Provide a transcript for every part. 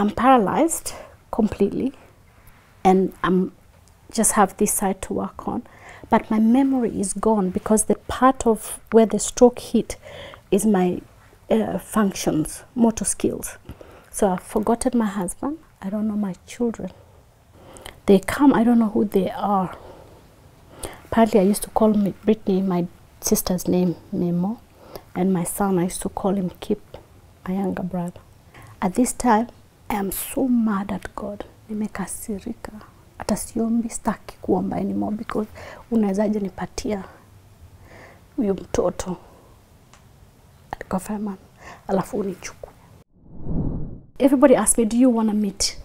I'm paralyzed completely, and I'm just have this side to work on. But my memory is gone because the part of where the stroke hit is my functions, motor skills. So I've forgotten my husband. I don't know my children. They come, I don't know who they are. Apparently I used to call me Brittany, my sister's name, Nemo. And my son, I used to call him Kip, my younger brother. At this time, I am so mad at God. Nimekasirika. Hata siombi, sitaki kuomba anymore because unawezaje nipatia huyo mtoto at government alafu unichukue. Everybody asked me, do you want to meet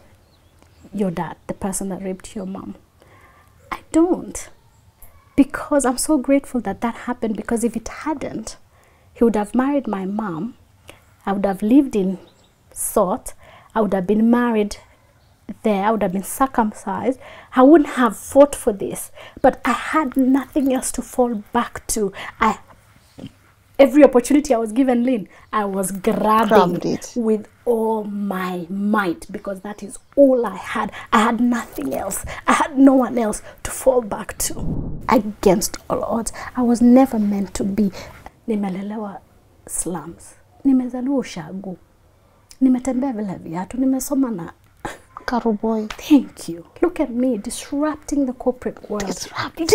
your dad, the person that raped your mom? I don't. Because I'm so grateful that that happened, because if it hadn't, he would have married my mom. I would have lived in Sot. I would have been married there. I would have been circumcised. I wouldn't have fought for this. But I had nothing else to fall back to. Every opportunity I was given, Lynn, I was grabbing it with all my might, because that is all I had. I had nothing else. I had no one else to fall back to. Against all odds, I was never meant to be. Nimelelewa slums. Nimezaliwa ushago. Nimetembea vile viatu. Nimesoma na Karuboy. Thank you. Look at me, disrupting the corporate world. Disrupting?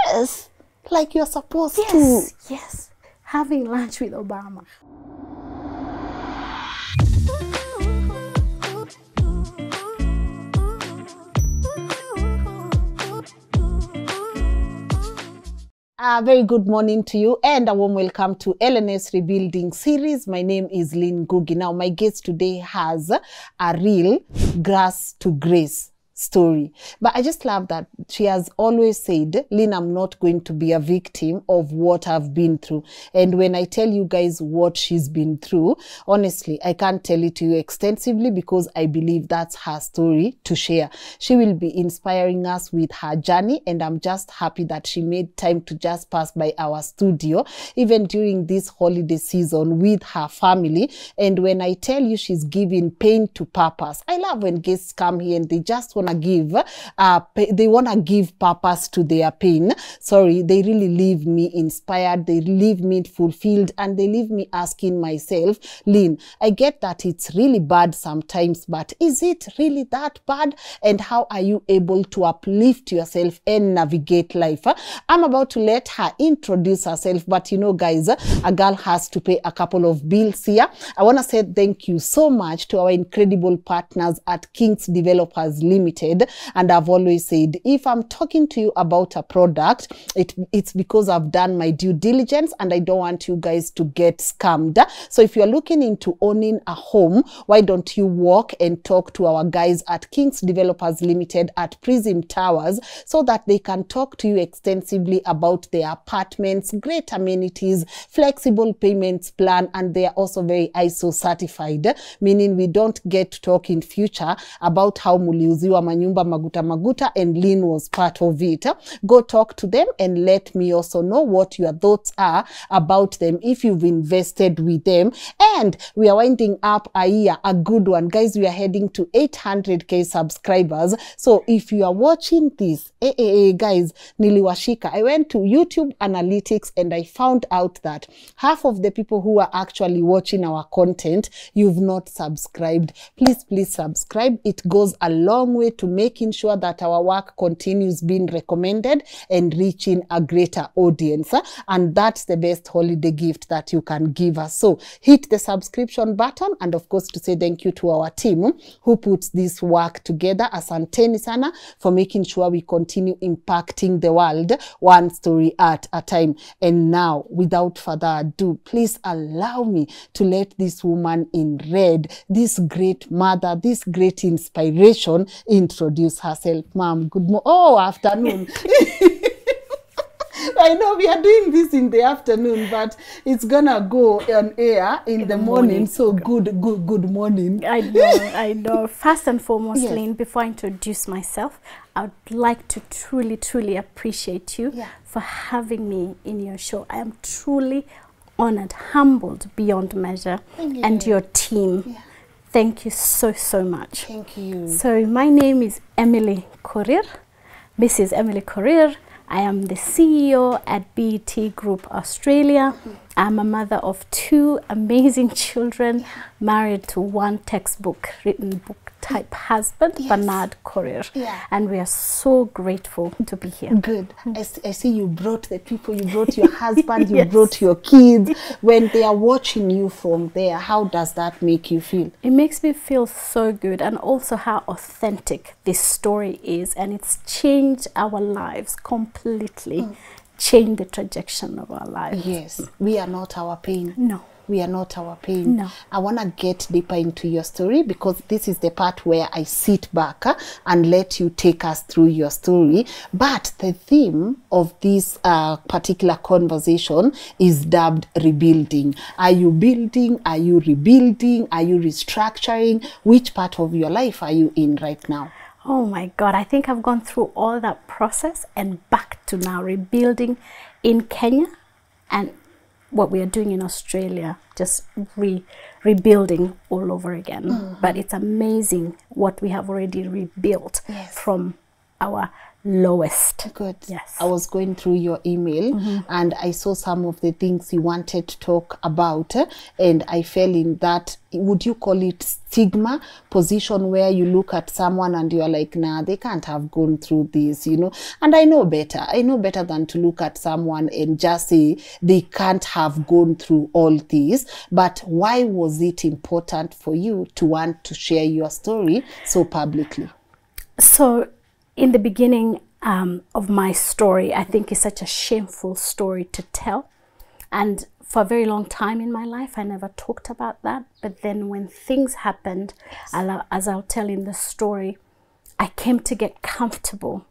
Yes. Like you're supposed to. Yes, yes. Having lunch with Obama. A very good morning to you and a warm welcome to LNS Rebuilding Series. My name is Lynn Ngugi. Now, my guest today has a real grass to grace story. But I just love that she has always said, Lynn, I'm not going to be a victim of what I've been through. And when I tell you guys what she's been through, honestly, I can't tell it to you extensively because I believe that's her story to share. She will be inspiring us with her journey, and I'm just happy that she made time to just pass by our studio, even during this holiday season with her family. And when I tell you she's giving pain to purpose, I love when guests come here and they just want to give purpose to their pain. Sorry, they really leave me inspired, they leave me fulfilled, and they leave me asking myself, Lynn, I get that it's really bad sometimes, but is it really that bad? And how are you able to uplift yourself and navigate life? I'm about to let her introduce herself, but you know, guys, a girl has to pay a couple of bills here. I want to say thank you so much to our incredible partners at Kings Developers Limited. And I've always said, if I'm talking to you about a product, it's because I've done my due diligence and I don't want you guys to get scammed. So if you're looking into owning a home, why don't you walk and talk to our guys at Kings Developers Limited at Prism Towers so that they can talk to you extensively about their apartments, great amenities, flexible payments plan, and they are also very ISO certified, meaning we don't get to talk in future about how muliuziwa manyumba maguta and Lynn was part of it. Go talk to them and let me also know what your thoughts are about them if you've invested with them. And we are winding up a year, a good one. Guys, we are heading to 800k subscribers. So if you are watching this, guys, niliwashika. I went to YouTube analytics and I found out that half of the people who are actually watching our content, you've not subscribed. Please subscribe. It goes a long way to making sure that our work continues being recommended and reaching a greater audience. And that's the best holiday gift that you can give us. So hit the subscription button, and of course to say thank you to our team who puts this work together. Asanteni sana for making sure we continue impacting the world one story at a time. And now, without further ado, please allow me to let this woman in red, this great mother, this great inspiration, introduce herself. Ma'am, good morning. Oh, afternoon. I know we are doing this in the afternoon, but it's gonna go on air in the morning. So good morning. I know. First and foremost, Yes. Lynn, before I introduce myself, I would like to truly appreciate you for having me in your show. I am truly honored, humbled beyond measure, and your team. Thank you so, so much. Thank you. So my name is Emily Korir. Mrs. Emily Korir. I am the CEO at BET Group Australia. I'm a mother of 2 amazing children, married to one textbook written book type husband, Bernard Korir. And we are so grateful to be here. Good. I see you brought the people, you brought your husband, you brought your kids. When they are watching you from there, how does that make you feel? It makes me feel so good, and also how authentic this story is, and it's changed our lives completely. Change the trajectory of our lives. Yes, we are not our pain. No. We are not our pain. No. I want to get deeper into your story, because this is the part where I sit back and let you take us through your story. But the theme of this particular conversation is dubbed rebuilding. Are you building? Are you rebuilding? Are you restructuring? Which part of your life are you in right now? Oh my God, I think I've gone through all that process and back to now rebuilding in Kenya, and what we are doing in Australia, just rebuilding all over again. But it's amazing what we have already rebuilt from our lowest. Good. Yes. I was going through your email and I saw some of the things you wanted to talk about, and I fell in that, would you call it stigma position, where you look at someone and you are like, nah, they can't have gone through this, you know. And I know better than to look at someone and just say they can't have gone through all this. But why was it important for you to want to share your story so publicly? So in the beginning of my story, I think it's such a shameful story to tell. And for a very long time in my life, I never talked about that. But then when things happened, as I'll tell in the story, I came to get comfortable.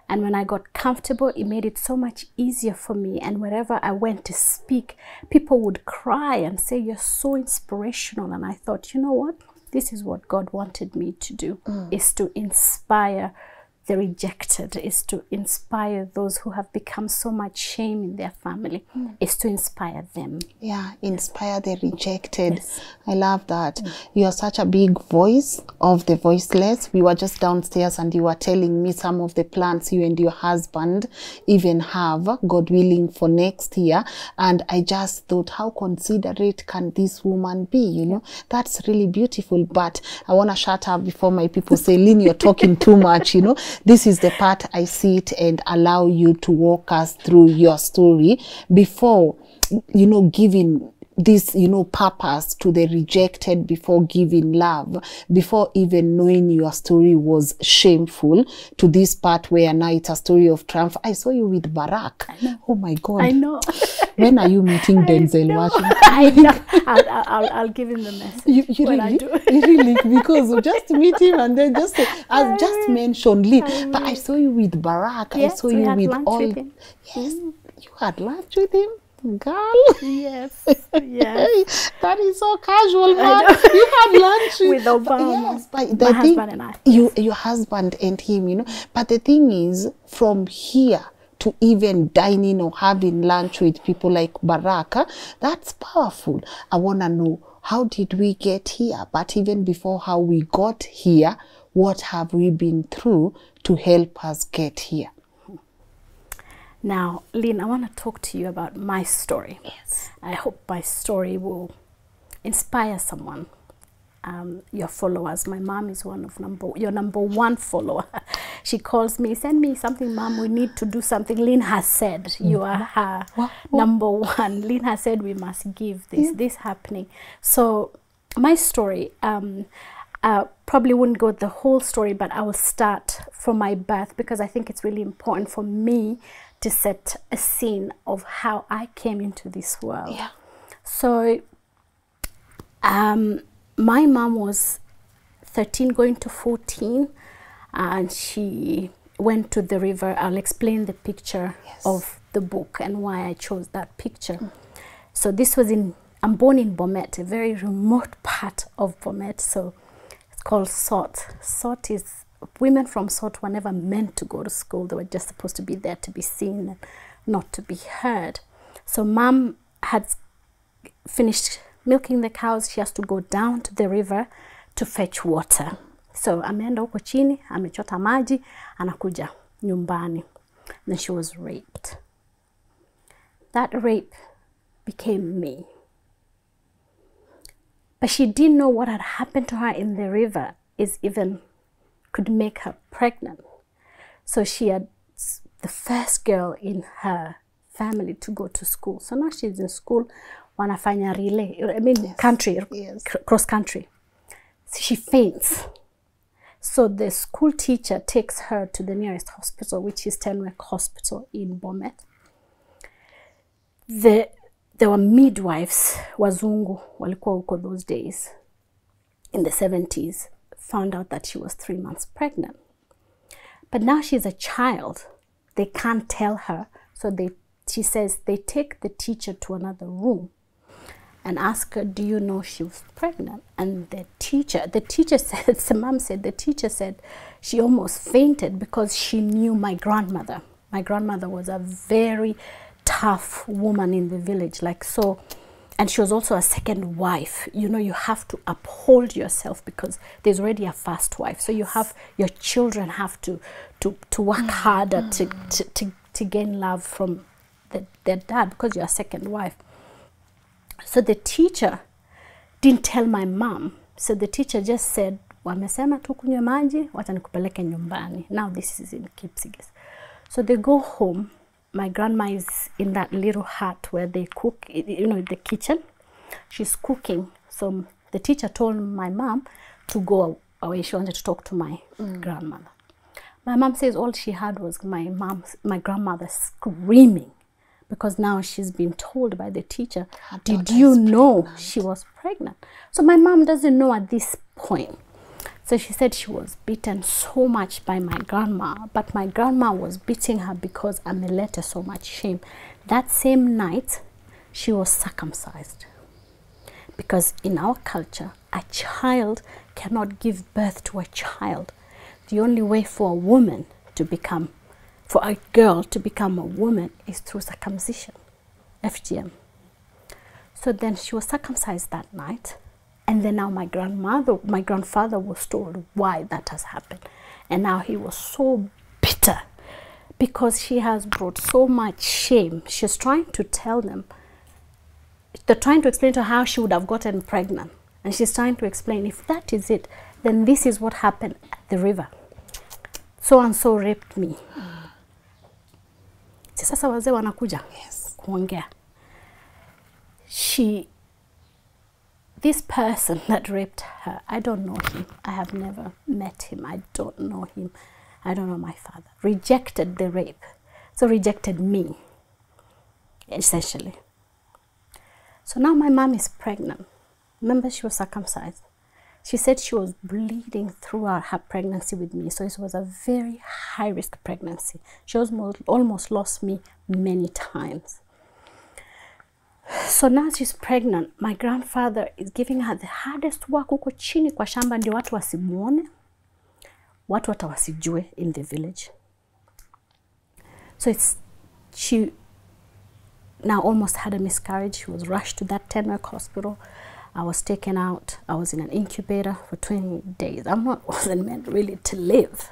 And when I got comfortable, it made it so much easier for me. And wherever I went to speak, people would cry and say, you're so inspirational. And I thought, you know what? This is what God wanted me to do, is to inspire the rejected, is to inspire those who have become so much shame in their family, is to inspire them. Yeah, inspire the rejected. Yes. I love that. You are such a big voice of the voiceless. We were just downstairs and you were telling me some of the plans you and your husband even have, God willing, for next year. And I just thought, how considerate can this woman be? You know, that's really beautiful. But I want to shut up before my people say, Lynn, you're talking too much, you know. This is the part I sit and allow you to walk us through your story before, you know, giving this, you know, purpose to the rejected, before giving love, before even knowing your story was shameful, to this part where now it's a story of triumph. I saw you with Barack. Oh my God. I know. When are you meeting Denzel Washington? I know. I'll give him the message. You when really, I do. you really, because just meet him and then just say, I've just mentioned Lynn, but I saw you with Barack. Yes, I saw you with all. with him. Yes, you had lunch with him. Girl, yes, yes. That is so casual, man. You had lunch with Obama. Yes, but my husband and I. Your husband and him, you know. But the thing is, from here to even dining or having lunch with people like Barack, that's powerful. I want to know, how did we get here? But even before how we got here, what have we been through to help us get here? Now, Lynn, I want to talk to you about my story. Yes. I hope my story will inspire someone. Your followers. My mom is one of your number one follower. She calls me, send me something, Mom, we need to do something. Lynn has said, you are her number one. Lynn has said we must give this happening. So my story, probably wouldn't go the whole story, but I will start from my birth, because I think it's really important for me to set a scene of how I came into this world. Yeah. So my mom was 13 going to 14, and she went to the river. I'll explain the picture of the book and why I chose that picture. So this was I'm born in Bomet, a very remote part of Bomet. So it's called Sot. Sot is, women from Sot were never meant to go to school. They were just supposed to be there to be seen and not to be heard. So Mom had finished milking the cows. She has to go down to the river to fetch water. So ameenda huko chini, amechota maji, anakuja nyumbani. Then she was raped. That rape became me. But she didn't know what had happened to her in the river is even could make her pregnant. So she had the first girl in her family to go to school. So now she's in school, wanafanya relay, country, cross country. So she faints. So the school teacher takes her to the nearest hospital, which is Tenwek Hospital in Bomet. There were midwives, wazungu, walikuwa huko those days, in the 70s, found out that she was 3 months pregnant. But now she's a child. They can't tell her. So she says they take the teacher to another room and ask her, do you know she was pregnant? And the teacher said, the mom said, the teacher said she almost fainted because she knew my grandmother. My grandmother was a very tough woman in the village, like so. And she was also a second wife. You know, you have to uphold yourself because there's already a first wife. So you have, your children have to work harder to gain love from their dad because you're a second wife. So the teacher didn't tell my mom. So the teacher just said, wamesema tu kunywe maji, wacha nikupeleke nyumbani. Now this is in Kipsigis. So they go home. My grandma is in that little hut where they cook, you know, the kitchen. She's cooking. So the teacher told my mom to go away. She wanted to talk to my grandmother. My mom says all she had was my grandmother screaming because now she's been told by the teacher, did you know she was pregnant? So my mom doesn't know at this point. So she said she was beaten so much by my grandma, but my grandma was beating her because ameleta so much shame. That same night, she was circumcised. Because in our culture, a child cannot give birth to a child. The only way for a woman to become, for a girl to become a woman is through circumcision, FGM. So then she was circumcised that night. And then now my grandfather was told why that has happened. And now he was so bitter because she has brought so much shame. She's trying to tell them, they're trying to explain to her how she would have gotten pregnant. And she's trying to explain, if that is it, then this is what happened at the river. So-and-so raped me. Sasa wazee wanakuja kuongea. This person that raped her, I don't know him. I have never met him. I don't know him. I don't know my father. Rejected the rape. So rejected me, essentially. So now my mom is pregnant. Remember, she was circumcised. She said she was bleeding throughout her pregnancy with me. So it was a very high-risk pregnancy. She almost lost me many times. So now she's pregnant. My grandfather is giving her the hardest work huko chini kwa shamba ndio watu wasimuone. Watu watawasijue in the village. So she now almost had a miscarriage. She was rushed to that Tenwek hospital. I was taken out. I was in an incubator for 28 days. Wasn't meant really to live.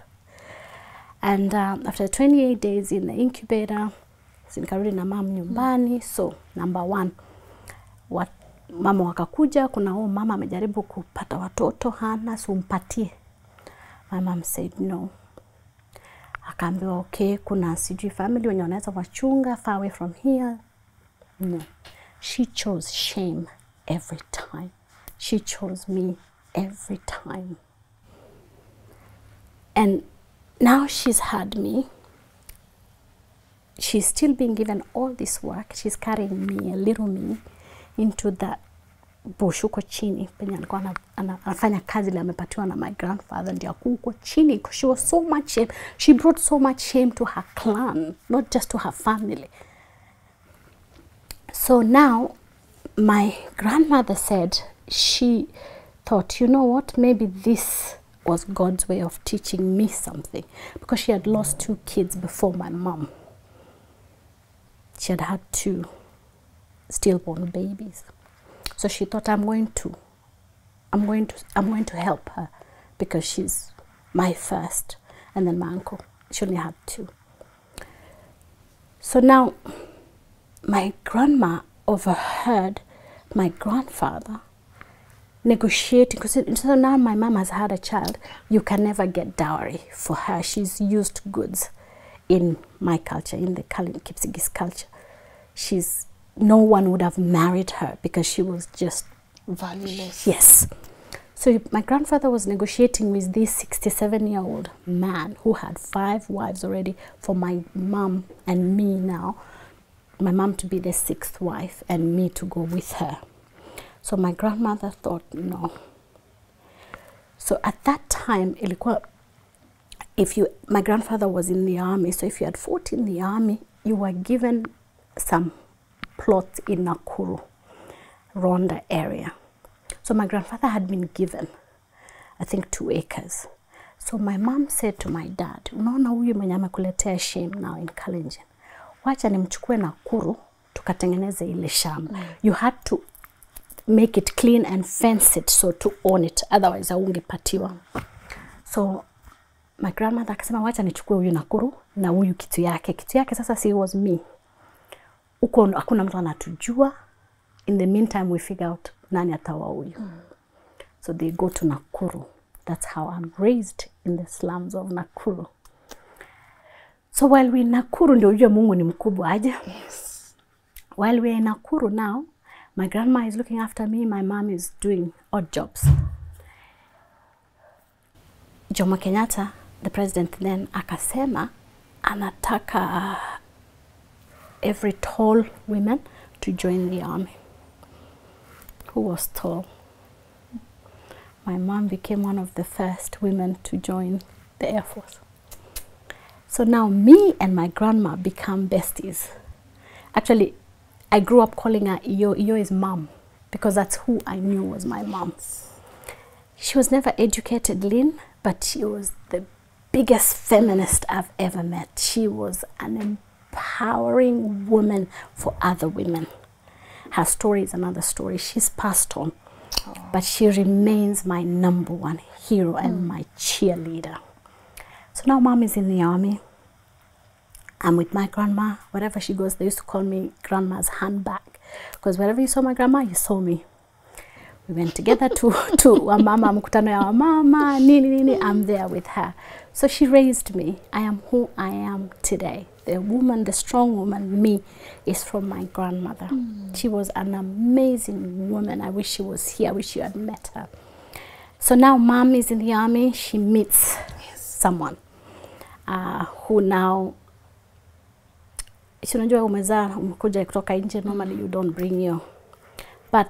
And after 28 days in the incubator, nikarudi na mama nyumbani. So number one, mama wakakuja, kuna mama amejaribu kupata watoto hana, so umpatie. My mom said no. Akaambiwa okay, kuna sijui family wenye wanaweza wachunga far away from here. No. She chose shame every time. She chose me every time. And now she's had me. She's still being given all this work. She's carrying me, a little me, into that bush huko chini. Penye alikuwa anafanya kazi ile amepatiwa na my grandfather ndio huko chini. She was so much shame. She brought so much shame to her clan, not just to her family. So now, my grandmother said she thought, you know what, maybe this was God's way of teaching me something. Because she had lost 2 kids before my mom. She had had 2 stillborn babies. So she thought, I'm going to I'm going to help her because she's my first, and then my uncle. She only had 2. So now my grandma overheard my grandfather negotiating, because so now my mom has had a child. You can never get dowry for her. She's used goods in my culture, in the Kipsigis culture. No one would have married her because she was just valueless. Yes. So my grandfather was negotiating with this 67-year-old man who had 5 wives already for my mom and me now. My mom to be the 6th wife and me to go with her. So my grandmother thought, no. So at that time, my grandfather was in the army, so if you had fought in the army, you were given some plots in Nakuru, Rwanda area. So my grandfather had been given, I think, 2 acres. So my mom said to my dad, unaona huyu mwenye amekuletea shame now in Kalenjin, wacha nimchukue Nakuru, tukatengeneze ile shamba. You had to make it clean and fence it, so to own it, otherwise haungepatiwa. So my grandmother akasema wacha nichukue huyu Nakuru na huyu kitu yake. Kitu yake sasa si was me. Uko hakuna mtu anatujua. In the meantime we figure out nani atawa huyu. So they go to Nakuru. That's how I'm raised, in the slums of Nakuru. So while we're in Nakuru, ndio ujue Mungu ni mkubwa aje. Yes. While we're in Nakuru now, my grandma is looking after me, my mom is doing odd jobs. Jomo Kenyatta, the president then, akasema anataka every tall women to join the army. Who was tall? My mom became one of the first women to join the Air Force. So now me and my grandma become besties. Actually, I grew up calling her Iyo. Iyo is mom, because that's who I knew was my mom. She was never educated, Lynn, but she was the biggest feminist I've ever met. She was an empowering woman for other women. Her story is another story. She's passed on, but she remains my #1 hero and my cheerleader. So now mom is in the army. I'm with my grandma. Wherever she goes, they used to call me grandma's handbag, because wherever you saw my grandma, you saw me. We went together to wamama, mkutano ya wamama, nini, I'm there with her. So she raised me. I am who I am today. The woman, the strong woman, me, is from my grandmother. She was an amazing woman. I wish she was here. I wish you had met her. So now mom is in the army. She meets someone who now, unajua umezaa umekuja kutoka nje, normally you don't bring your. But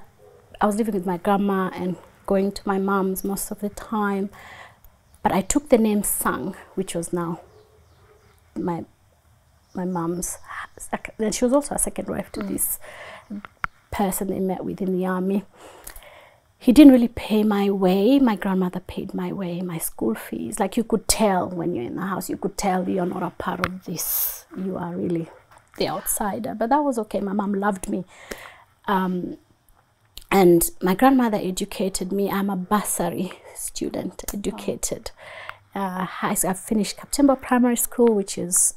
I was living with my grandma and going to my mom's most of the time. But I took the name Sang, which was now my mom's. And she was also a second wife to this person they met with in the army. He didn't really pay my way. My grandmother paid my way, my school fees. Like, you could tell when you're in the house, you could tell you're not a part of this. You are really the outsider. But that was okay. My mom loved me. And my grandmother educated me. I'm a bursary student, educated. I finished September Primary School, which is...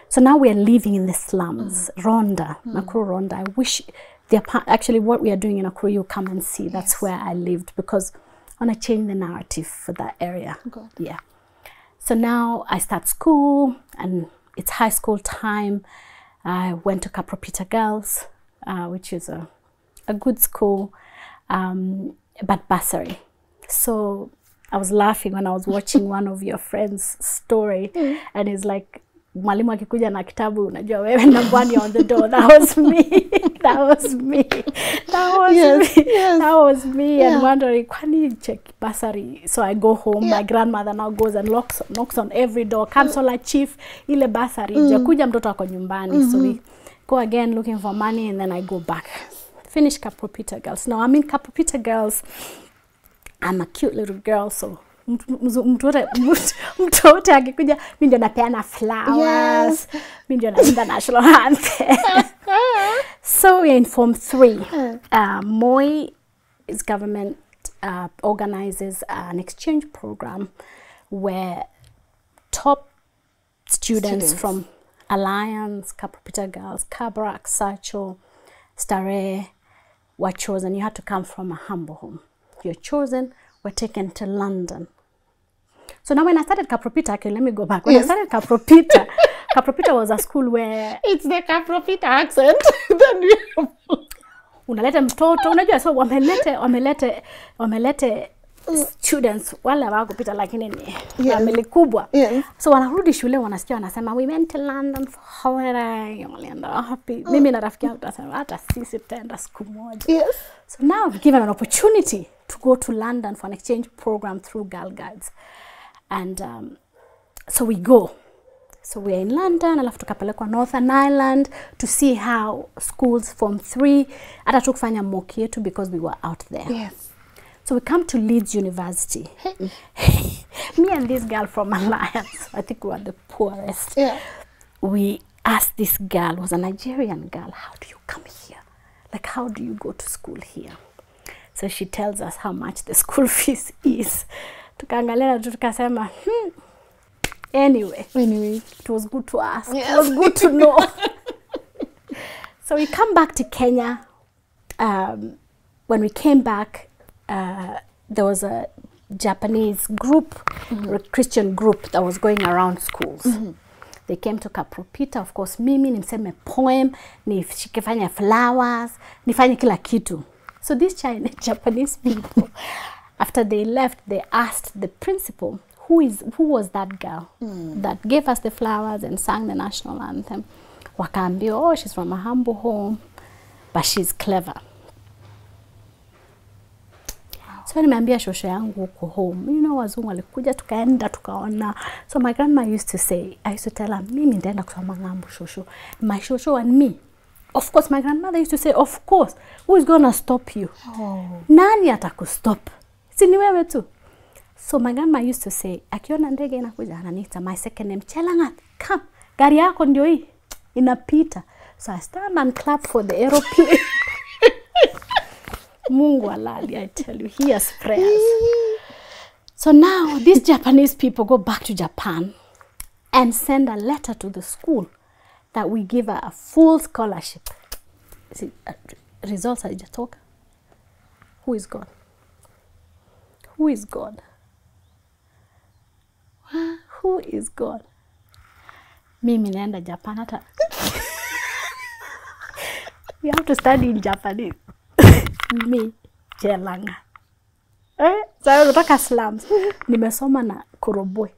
So now we are living in the slums, Rwanda, Nakuru, Rwanda. I wish... Actually, what we are doing in Nakuru, you come and see. That's where I lived, because I want to change the narrative for that area. God. Yeah. So now I start school, and it's high school time. I went to Kapropita Girls, which is a good school, but bursary. So I was laughing when I was watching one of your friends' story, and it's like, mwalimu akikuja na kitabu, unajua wewe #1 on the door. That was me. That was me. That was me. Yes. That was me. And wondering, kwani check bursary? So I go home. My grandmother now goes and knocks on every door. Councillor chief, ile bursary. Jakuja mtoto ako nyumbani. So we go again looking for money, and then I go back. Finish Kapropita Girls. Now I'm in Kapropita Girls. I'm a cute little girl, so mtoto akikuja mimi ndio napeana flowers, mimi ndio naimba national anthem. So we're in Form 3. Moi is government organizes an exchange program where top students from Alliance, Kapropita Girls, Kabrak, Sacho, Stare were chosen. You had to come from a humble home. You're chosen, were taken to London. So now when I started Kapropita, okay, let me go back. When I started Kapropita, Kapropita was a school where... It's the Kapropita accent. Unalete mtoto, unajua, so wamelete students wale hawakupita lakini ni family kubwa. So wanarudi shule wanasikia wanasema we went to London for holiday. Walienda happy. Mimi na rafiki yangu tunasema hata sisi tutaenda siku moja. So now I've given an opportunity to go to London for an exchange program through Girl Guides. And so we go. So we're in London, alafu tukapelekwa Northern Ireland to see how schools form 3 hata tukufanya mock yetu because we were out there. So we come to Leeds University. Me and this girl from Alliance, I think we were the poorest. We asked this girl, was a Nigerian girl, how do you come here? Like, how do you go to school here? So she tells us how much the school fees is. Tukaangalia tukasema, Anyway, it was good to ask. It was good to know. So we come back to Kenya. When we came back, there was a Japanese group, a Christian group that was going around schools. They came to Kapropita. Of course, mimi niseme poem, nifanye flowers, nifanye kila kitu. So these Japanese people, after they left, they asked the principal, who was that girl that gave us the flowers and sang the national anthem? Wakaambia, oh, she's from a humble home, but she's clever. So nimeambia shosho yangu huko home, you know, wazungu walikuja tukaenda tukaona. So my grandma used to say, I used to tell her, mimi nitaenda kusoma ngambo shosho. My shosho and me. Of course, my grandmother used to say, of course, who is going to stop you? Nani atakustop? Si ni wewe tu. So my grandma used to say, akiona ndege inakuja ananiita my second name, Chelangat, come. Gari yako ndio hii inapita. So I stand and clap for the aeroplane. Mungu alali, I tell you, he hears prayers. So now these Japanese people go back to Japan and send a letter to the school that we give her a full scholarship. See, results are just talk. Who is God? Who is God? Who is God? Mimi naenda Japan hata. We have to study in Japanese. Me, Chelanga. Sasa kutoka slums. Nimesoma na Koroboi.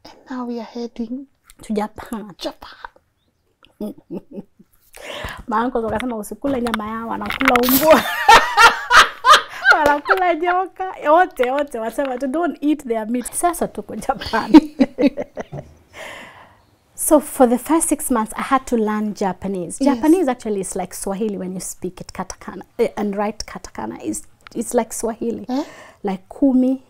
And now we are heading to Japan. Maanko wakasema usikule nyama yao, wanakula umbwa. Wanakula joka. Wote wasema don't eat their meat. Sasa tuko Japan. So for the first 6 months, I had to learn Japanese. Japanese actually is like Swahili when you speak it, katakana. And write katakana it's like Swahili. Like kumi.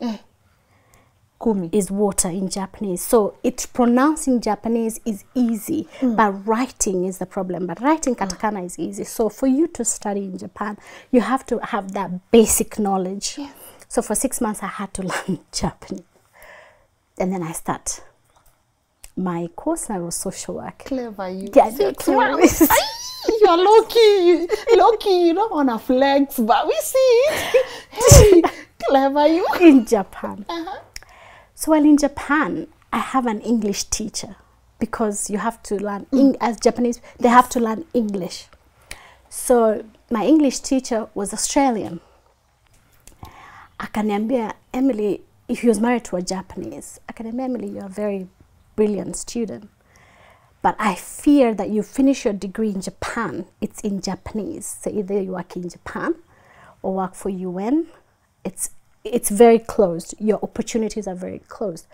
Kumi is water in Japanese. So pronouncing Japanese is easy, but writing is the problem. But writing katakana is easy. So for you to study in Japan, you have to have that basic knowledge. So for 6 months, I had to learn Japanese. And then I start my course. I was social work. Clever you. Yeah, you're low-key, you don't want to flex, but we see it. Hey, clever you. In Japan. So while in Japan, I have an English teacher because you have to learn, as Japanese, they have to learn English. So my English teacher was Australian. Akaniambia, Emily, if he was married to a Japanese, Akaniambia, Emily, you're a very brilliant student, but I fear that you finish your degree in Japan, it's in Japanese. So either you work in Japan or work for UN. It's very closed. Your opportunities are very closed.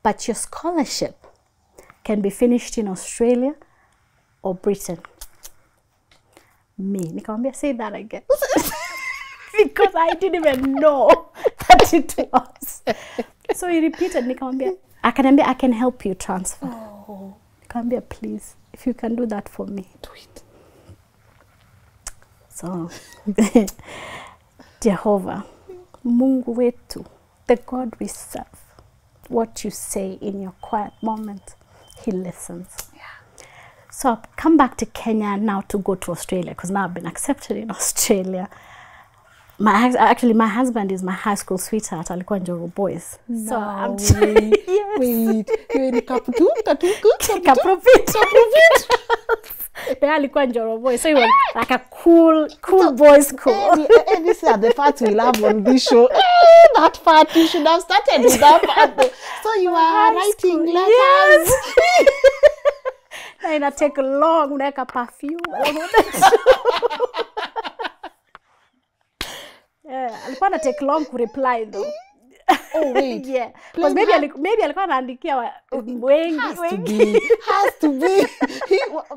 But your scholarship can be finished in Australia or Britain. Me, nikamwambia, say that again. Because I didn't even know that it was. So he repeated, nikamwambia, Akaniambia, I can help you transfer. Nikamwambia, please, if you can do that for me, do it. So, Jehovah, Mungu wetu, the God we serve, what you say in your quiet moment, he listens. Yeah. So I've come back to Kenya now to go to Australia, because now I've been accepted in Australia. Actually, my husband is my high school sweetheart. Alikuwa Njoro Boys. No, so I'm yes. Wait, you're in Kapropit. Yeah, alikuwa Njoro Boys. So he was like a cool boys school. These are the parts we love on this show. That part, you should have started with that part. So you are writing letters. Yes. Na ina take long, unaweka perfume. Yeah, alikuwa na take long to reply though. Oh wait. Yeah. Because maybe alikuwa anaandikia wengi. Has to be.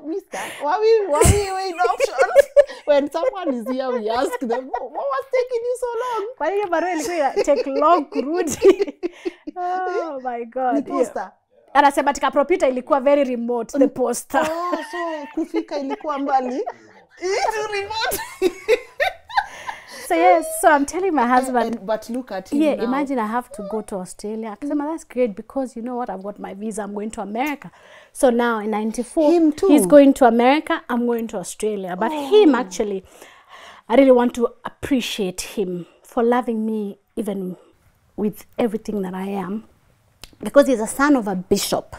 Mister, why we wait options? When someone is here, we ask them, what was taking you so long? Kwa hiyo barua ilikuwa take long kurudi. Oh my God. The poster. Anasema tikapropita ilikuwa very remote, the poster. Oh, so kufika ilikuwa mbali. It's remote. So yes, so I'm telling my husband. But look at him yeah, now. Imagine I have to go to Australia. Akasema, that's great because you know what? I've got my visa. I'm going to America. So now in 94, him too. He's going to America. I'm going to Australia. But him actually, I really want to appreciate him for loving me even with everything that I am. Because he's a son of a bishop.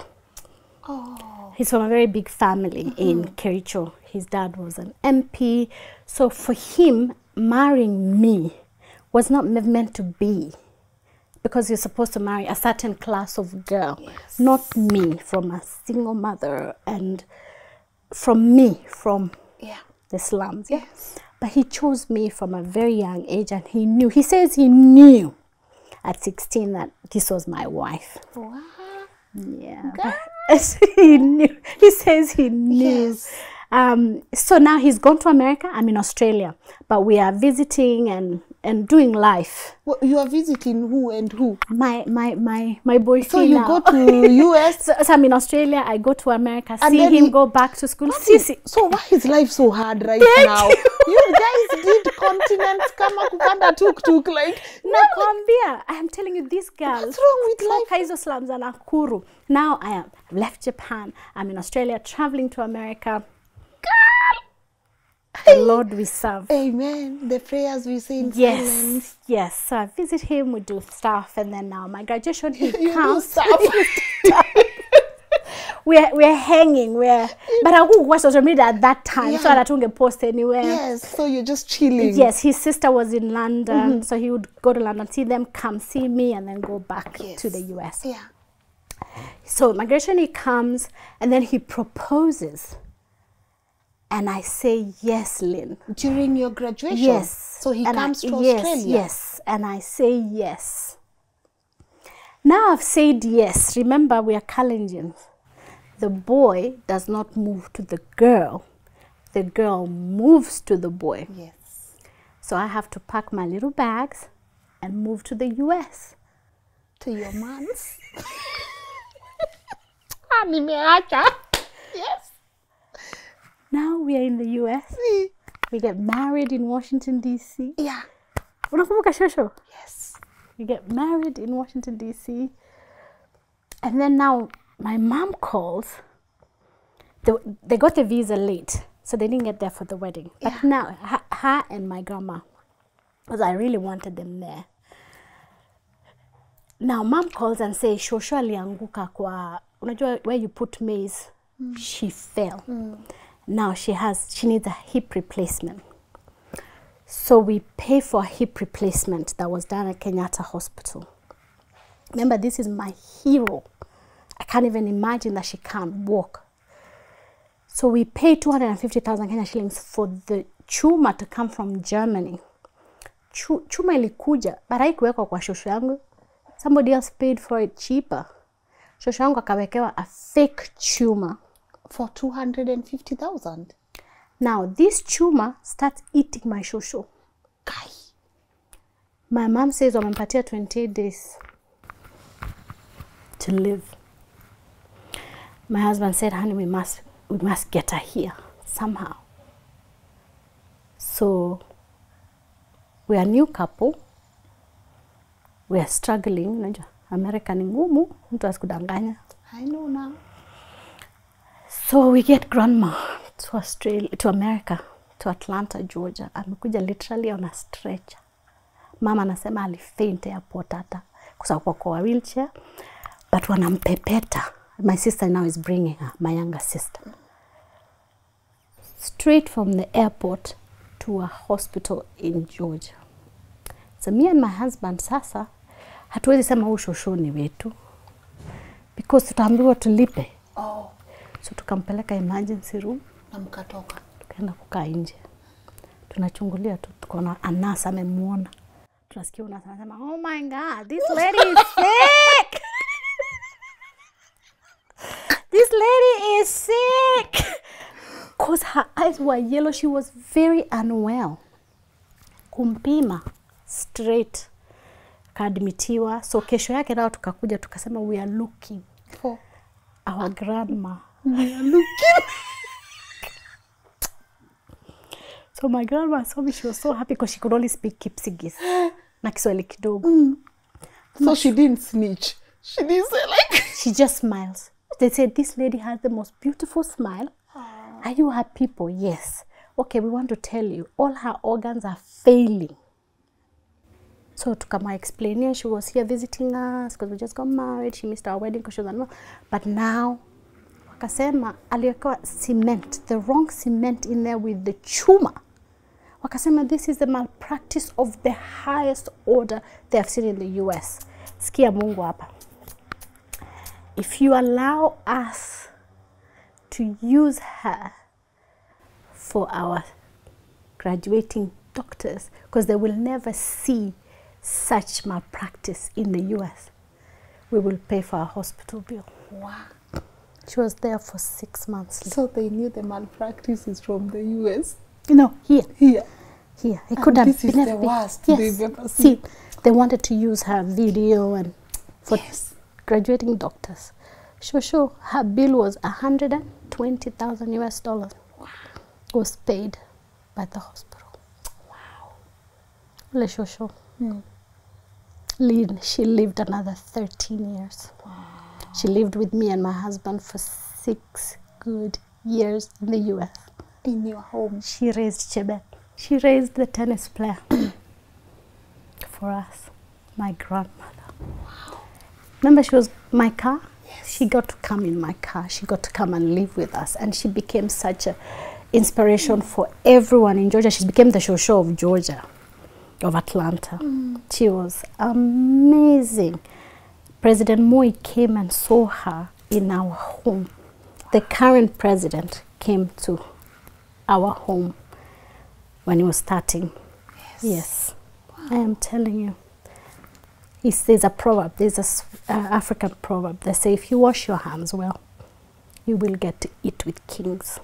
Oh. He's from a very big family in Kericho. His dad was an MP. So for him, marrying me was not meant to be, because you're supposed to marry a certain class of girl, not me, from a single mother, and from the slums. Yes. But he chose me from a very young age, and he says he knew at 16 that this was my wife. Wow. Yeah. He knew. He says he knew. Yes. So now he's gone to America. I'm in Australia, but we are visiting and doing life. Well, you are visiting who and who? My boyfriend. So you go to US. So I'm in Australia. I go to America. And see him go back to school. So why is life so hard right now? You guys did continents kama kupanda tuk like. Nakwambia, I am telling you, these girls. What's wrong with life? Hizo slums and Nakuru. Now I've left Japan. I'm in Australia, traveling to America. The Lord we serve. Amen. The prayers we say in silence. Yes. So I visit him, we do stuff, and then now my graduation, he you comes. Do stuff. we're hanging. But I wouldn't watch social media at that time, so I don't post anywhere. Yes. So you're just chilling. Yes. His sister was in London, so he would go to London, see them, come see me, and then go back to the US. Yeah. So migration, he comes, and then he proposes. And I say, yes, Lynn. During your graduation? Yes. So he comes to Australia? Yes. And I say, yes. Now I've said yes. Remember, we are Kalenjins. The boy does not move to the girl. The girl moves to the boy. Yes. So I have to pack my little bags and move to the US. To your man's? Yes. Now we are in the US. We get married in Washington, D.C. Yeah. Unakumbuka shosho? Yes. We get married in Washington, D.C. And then now my mom calls. They got the visa late, so they didn't get there for the wedding. Yeah. But now, her and my grandma, because I really wanted them there. Now mom calls and says, shosho alianguka kwa, unajua where you put maize, she fell. Now she needs a hip replacement. So we pay for a hip replacement that was done at Kenyatta Hospital. Remember, this is my hero. I can't even imagine that she can't walk. So we pay 250,000 Kenya shillings for the chuma to come from Germany. Chuma ilikuja, but haikuwekwa kwa shosho yangu. Somebody else paid for it cheaper. Shosho yangu akawekewa a fake chuma. For 250,000. Now this chuma starts eating my shosho. Kai. My mom says wamempatia 28 days to live. My husband said, honey, we must get her here somehow. So we are a new couple. We are struggling. Unajua America ni ngumu, mtu asikudanganya. I know now. So we get grandma to Australia, to America, to Atlanta, Georgia. Amekuja literally on a stretcher. Mama anasema alifaint airport hata kwa wheelchair, but wanampepeta. My sister now is bringing her, my younger sister. Straight from the airport to a hospital in Georgia. So me and my husband sasa hatuwezi sema ushosho ni wetu because tutaambiwa tulipe. Oh. So tukampeleka emergency room na mkatoka. Tukaenda kukaa nje. Tunachungulia tu, tukaona anasa amemuona. Tunasikia unasema, oh my god, this lady is sick. This lady is sick. Because her eyes were yellow, she was very unwell. Kumpima straight kaadmitiwa. So kesho yake nao tukakuja tukasema we are looking for our grandma. We are looking. So my grandma saw me, she was so happy because she could only speak Kipsigis. Na Kiswahili kidogo. So she didn't snitch. She didn't say like... She just smiles. They said, this lady has the most beautiful smile. Are you her people? Yes. Okay, we want to tell you, all her organs are failing. So to come explain here, she was here visiting us because we just got married. She missed our wedding because she was unwell. But now, wakasema, aliweka cement, the wrong cement in there with the chuma. Wakasema, this is the malpractice of the highest order they have seen in the US. Sikia Mungu hapa. If you allow us to use her for our graduating doctors, because they will never see such malpractice in the US, we will pay for our hospital bill. Wow. She was there for 6 months. So they knew the malpractice is from the US? No, here. Here. Here. It could have this is been the worst yes. they've ever seen. See, they wanted to use her video and for graduating doctors. Sure, her bill was $120,000 US. Wow. Was paid by the hospital. Wow. Sure. Lynn, she lived another 13 years. Wow. She lived with me and my husband for 6 good years in the US. In your home. She raised Chebet. She raised the tennis player for us, my grandmother. Wow. Remember, she was my car? Yes. She got to come in my car. She got to come and live with us. And she became such an inspiration for everyone in Georgia. She became the show of Georgia, of Atlanta. She was amazing. President Moi came and saw her in our home. The current president came to our home when he was starting. Yes. Wow. I am telling you. There's a proverb, there's an African proverb. They say, if you wash your hands well, you will get to eat with kings.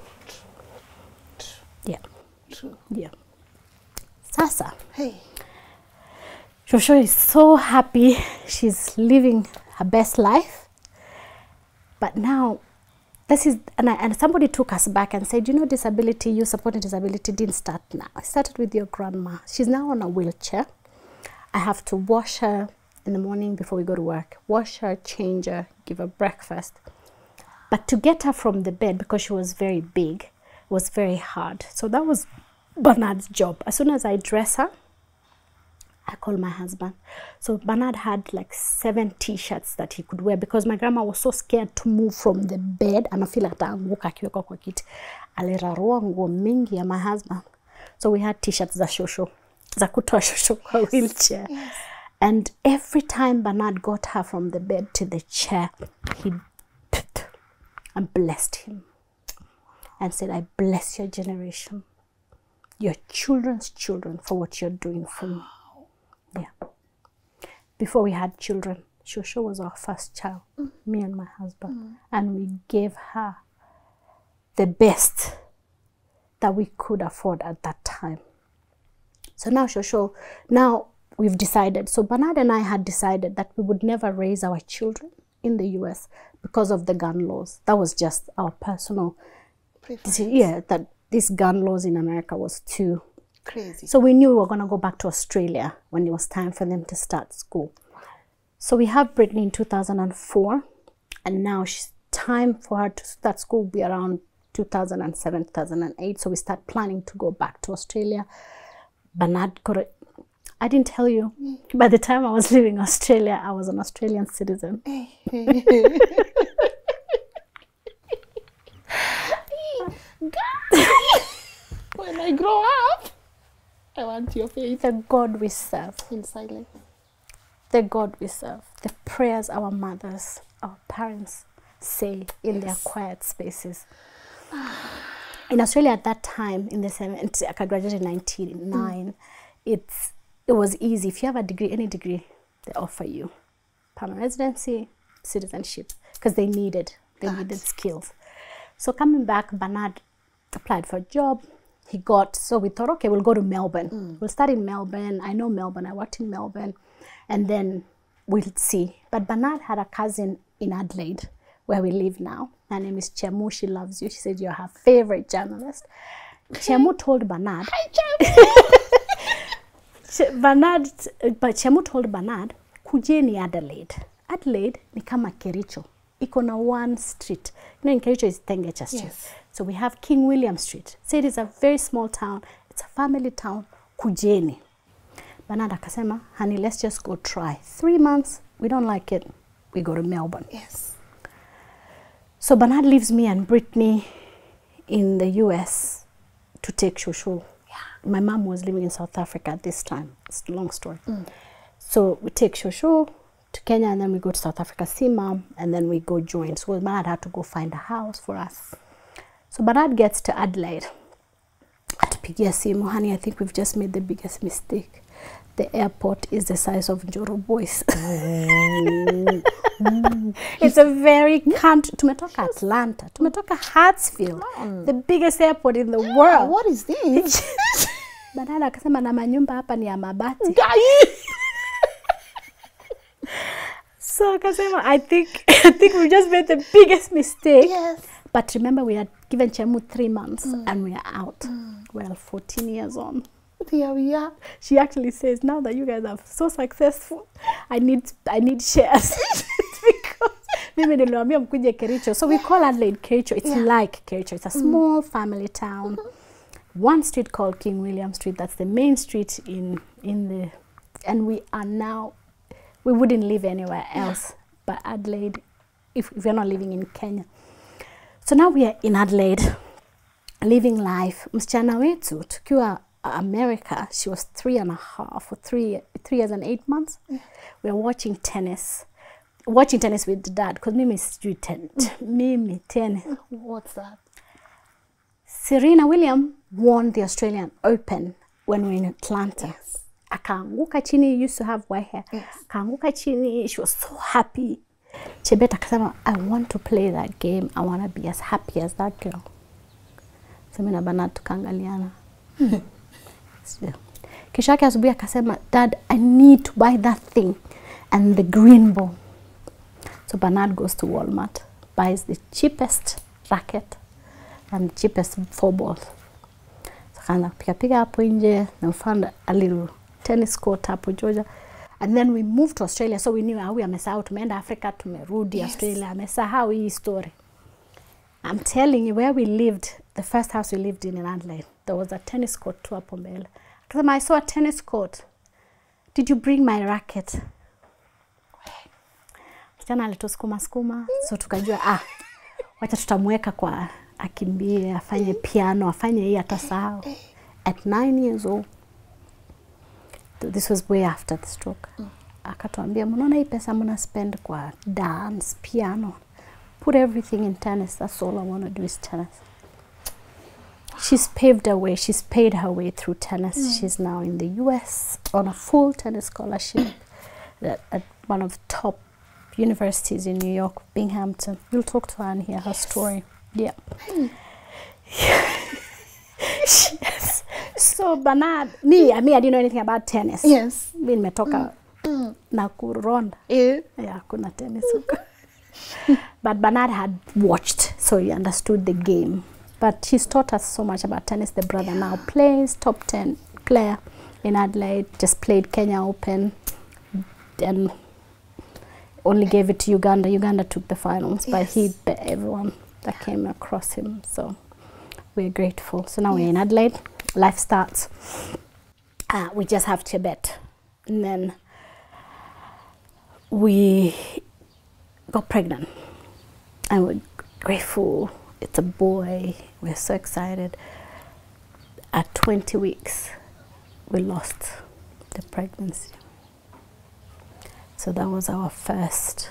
Yeah. True. Yeah. Sasa. Hey. Joshua is so happy. She's living her best life. But now, this is, and somebody took us back and said, you know, disability, you supporting disability didn't start now. It started with your grandma. She's now on a wheelchair. I have to wash her in the morning before we go to work. Wash her, change her, give her breakfast. But to get her from the bed, because she was very big, was very hard. So that was Bernard's job. As soon as I dress her, I call my husband. So Bernard had like 7 t-shirts that he could wear because my grandma was so scared to move from the bed. Anafeel ataanguka akiweka kwa kiti. Alirarua nguo mingi ya my husband. So we had t-shirts za shosho. Za kutoa shosho kwa wheelchair. Yes. And every time Bernard got her from the bed to the chair, he and blessed him. And said, I bless your generation. Your children's children for what you're doing for me. Yeah. Before we had children, Shosho was our first child, me and my husband. And we gave her the best that we could afford at that time. So now Shosho, now we've decided, so Bernard and I had decided that we would never raise our children in the US because of the gun laws. That was just our personal preference. Yeah, that these gun laws in America was too Crazy. So we knew we were going to go back to Australia when it was time for them to start school. So we have Brittany in 2004, and now time for her to start school will be around 2007, 2008. So we start planning to go back to Australia. Bernard got it. I didn't tell you, by the time I was leaving Australia, I was an Australian citizen. When I grow up, I want your face. The God we serve. In silence. The God we serve. The prayers our mothers, our parents say in their quiet spaces. In Australia at that time, in the 70s, I graduated in 1999, it was easy. If you have a degree, any degree, they offer you permanent residency, citizenship, because they needed skills. So coming back, Bernard applied for a job. So we thought, okay, we'll go to Melbourne. We'll start in Melbourne. I know Melbourne. I worked in Melbourne. And then we'll see. But Bernard had a cousin in Adelaide, where we live now. Her name is Chemu. She loves you. She said you're her favorite journalist. Chemu told Bernard. Hi, Chemu. Chemu told Bernard, kujeni Adelaide. Adelaide ni kama Kericho. Iko na one street. You know, in Kericho is Tengecha Street. Yes. So we have King William Street. So it is a very small town. It's a family town. Kujeni. Bernard akasema, honey, let's just go try. 3 months, we don't like it. We go to Melbourne. Yes. So Bernard leaves me and Brittany in the US to take shushu. Yeah. My mom was living in South Africa at this time. It's a long story. So we take shushu to Kenya, and then we go to South Africa, see mom, and then we go join. So Bernard had to go find a house for us. So Bernard gets to Adelaide. Atupigia simu, honey, I think we've just made the biggest mistake. The airport is the size of Njoro Boys. It's a very country. Tumetoka Atlanta. Tumetoka Hartsfield. The biggest airport in the world. What is this? Bernard akasema na manyumba hapa ni ya mabati. So akasema, I think we just made the biggest mistake. Yes. But remember, we had given Chemu 3 months and we are out. Well, 14 years on. Here we are. She actually says, now that you guys are so successful, I need shares. Because mimi niliwaambia mkuje Kericho. So we call Adelaide Kericho. It's like Kericho. It's a small family town. One street called King William Street. That's the main street in the, and we are now, we wouldn't live anywhere else but Adelaide if we're not living in Kenya. So now we are in Adelaide, living life. Msichana wetu, tukiwa America, she was 3.5 or 3 years and 8 months. We were watching tennis with dad, because Mimi is Mimi tennis. What's that? Serena Williams won the Australian Open when we were in Atlanta. Yes. Akaanguka chini, used to have white hair. Yes. Akaanguka chini, she was so happy. Chebet akasema, I want to play that game. I want to be as happy as that girl. So mimi na Bernard tukaangaliana. Kesho yake asubuhi akasema, Dad, I need to buy that thing and the green ball. So Bernard goes to Walmart, buys the cheapest racket and the cheapest 4 balls. So kaanza piga hapo nje, na found a little tennis court hapo Georgia. And then we moved to Australia, so we knew how we amesahau, tumeenda Africa, tumerudi Australia, amesahau hii story. I'm telling you, where we lived, the first house we lived in Adelaide, there was a tennis court tu hapo mbele. I saw a tennis court. Did you bring my racket? Msichana alitusukuma skuma, so tukajua, wacha tutamweka kwa akimbie, afanye piano, afanye hii atasahau. At 9 years old, this was way after the stroke. Akatuambia, mnaona hii pesa mna spend kwa dance, piano. Put everything in tennis. That's all I want to do is tennis. She's paved her way. She's paid her way through tennis. She's now in the US on a full tennis scholarship at one of the top universities in New York, Binghamton. We'll talk to her and hear her story. Yeah. Yes. So Bernard, me, I didn't know anything about tennis. Yes. Mimi nimetoka na kuronda. Yeah, kuna tennis huko. But Bernard had watched, so he understood the game. But he's taught us so much about tennis. The brother now plays top 10 player in Adelaide, just played Kenya Open, and only gave it to Uganda. Uganda took the finals, but he beat everyone that came across him. So we're grateful. So now we're in Adelaide. Life starts. We just have Tibet, and then we got pregnant, and we're grateful. It's a boy. We're so excited. At 20 weeks, we lost the pregnancy. So that was our first,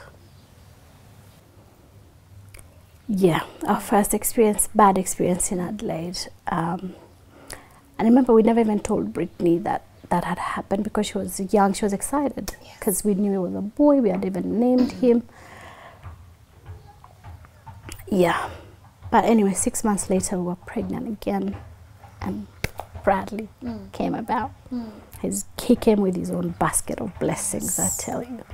our first experience, bad experience in Adelaide. And I remember we never even told Brittany that that had happened because she was young. She was excited because we knew it was a boy. We had even named him. Yeah. But anyway, 6 months later, we were pregnant again. And Bradley came about. He came with his own basket of blessings, I tell you.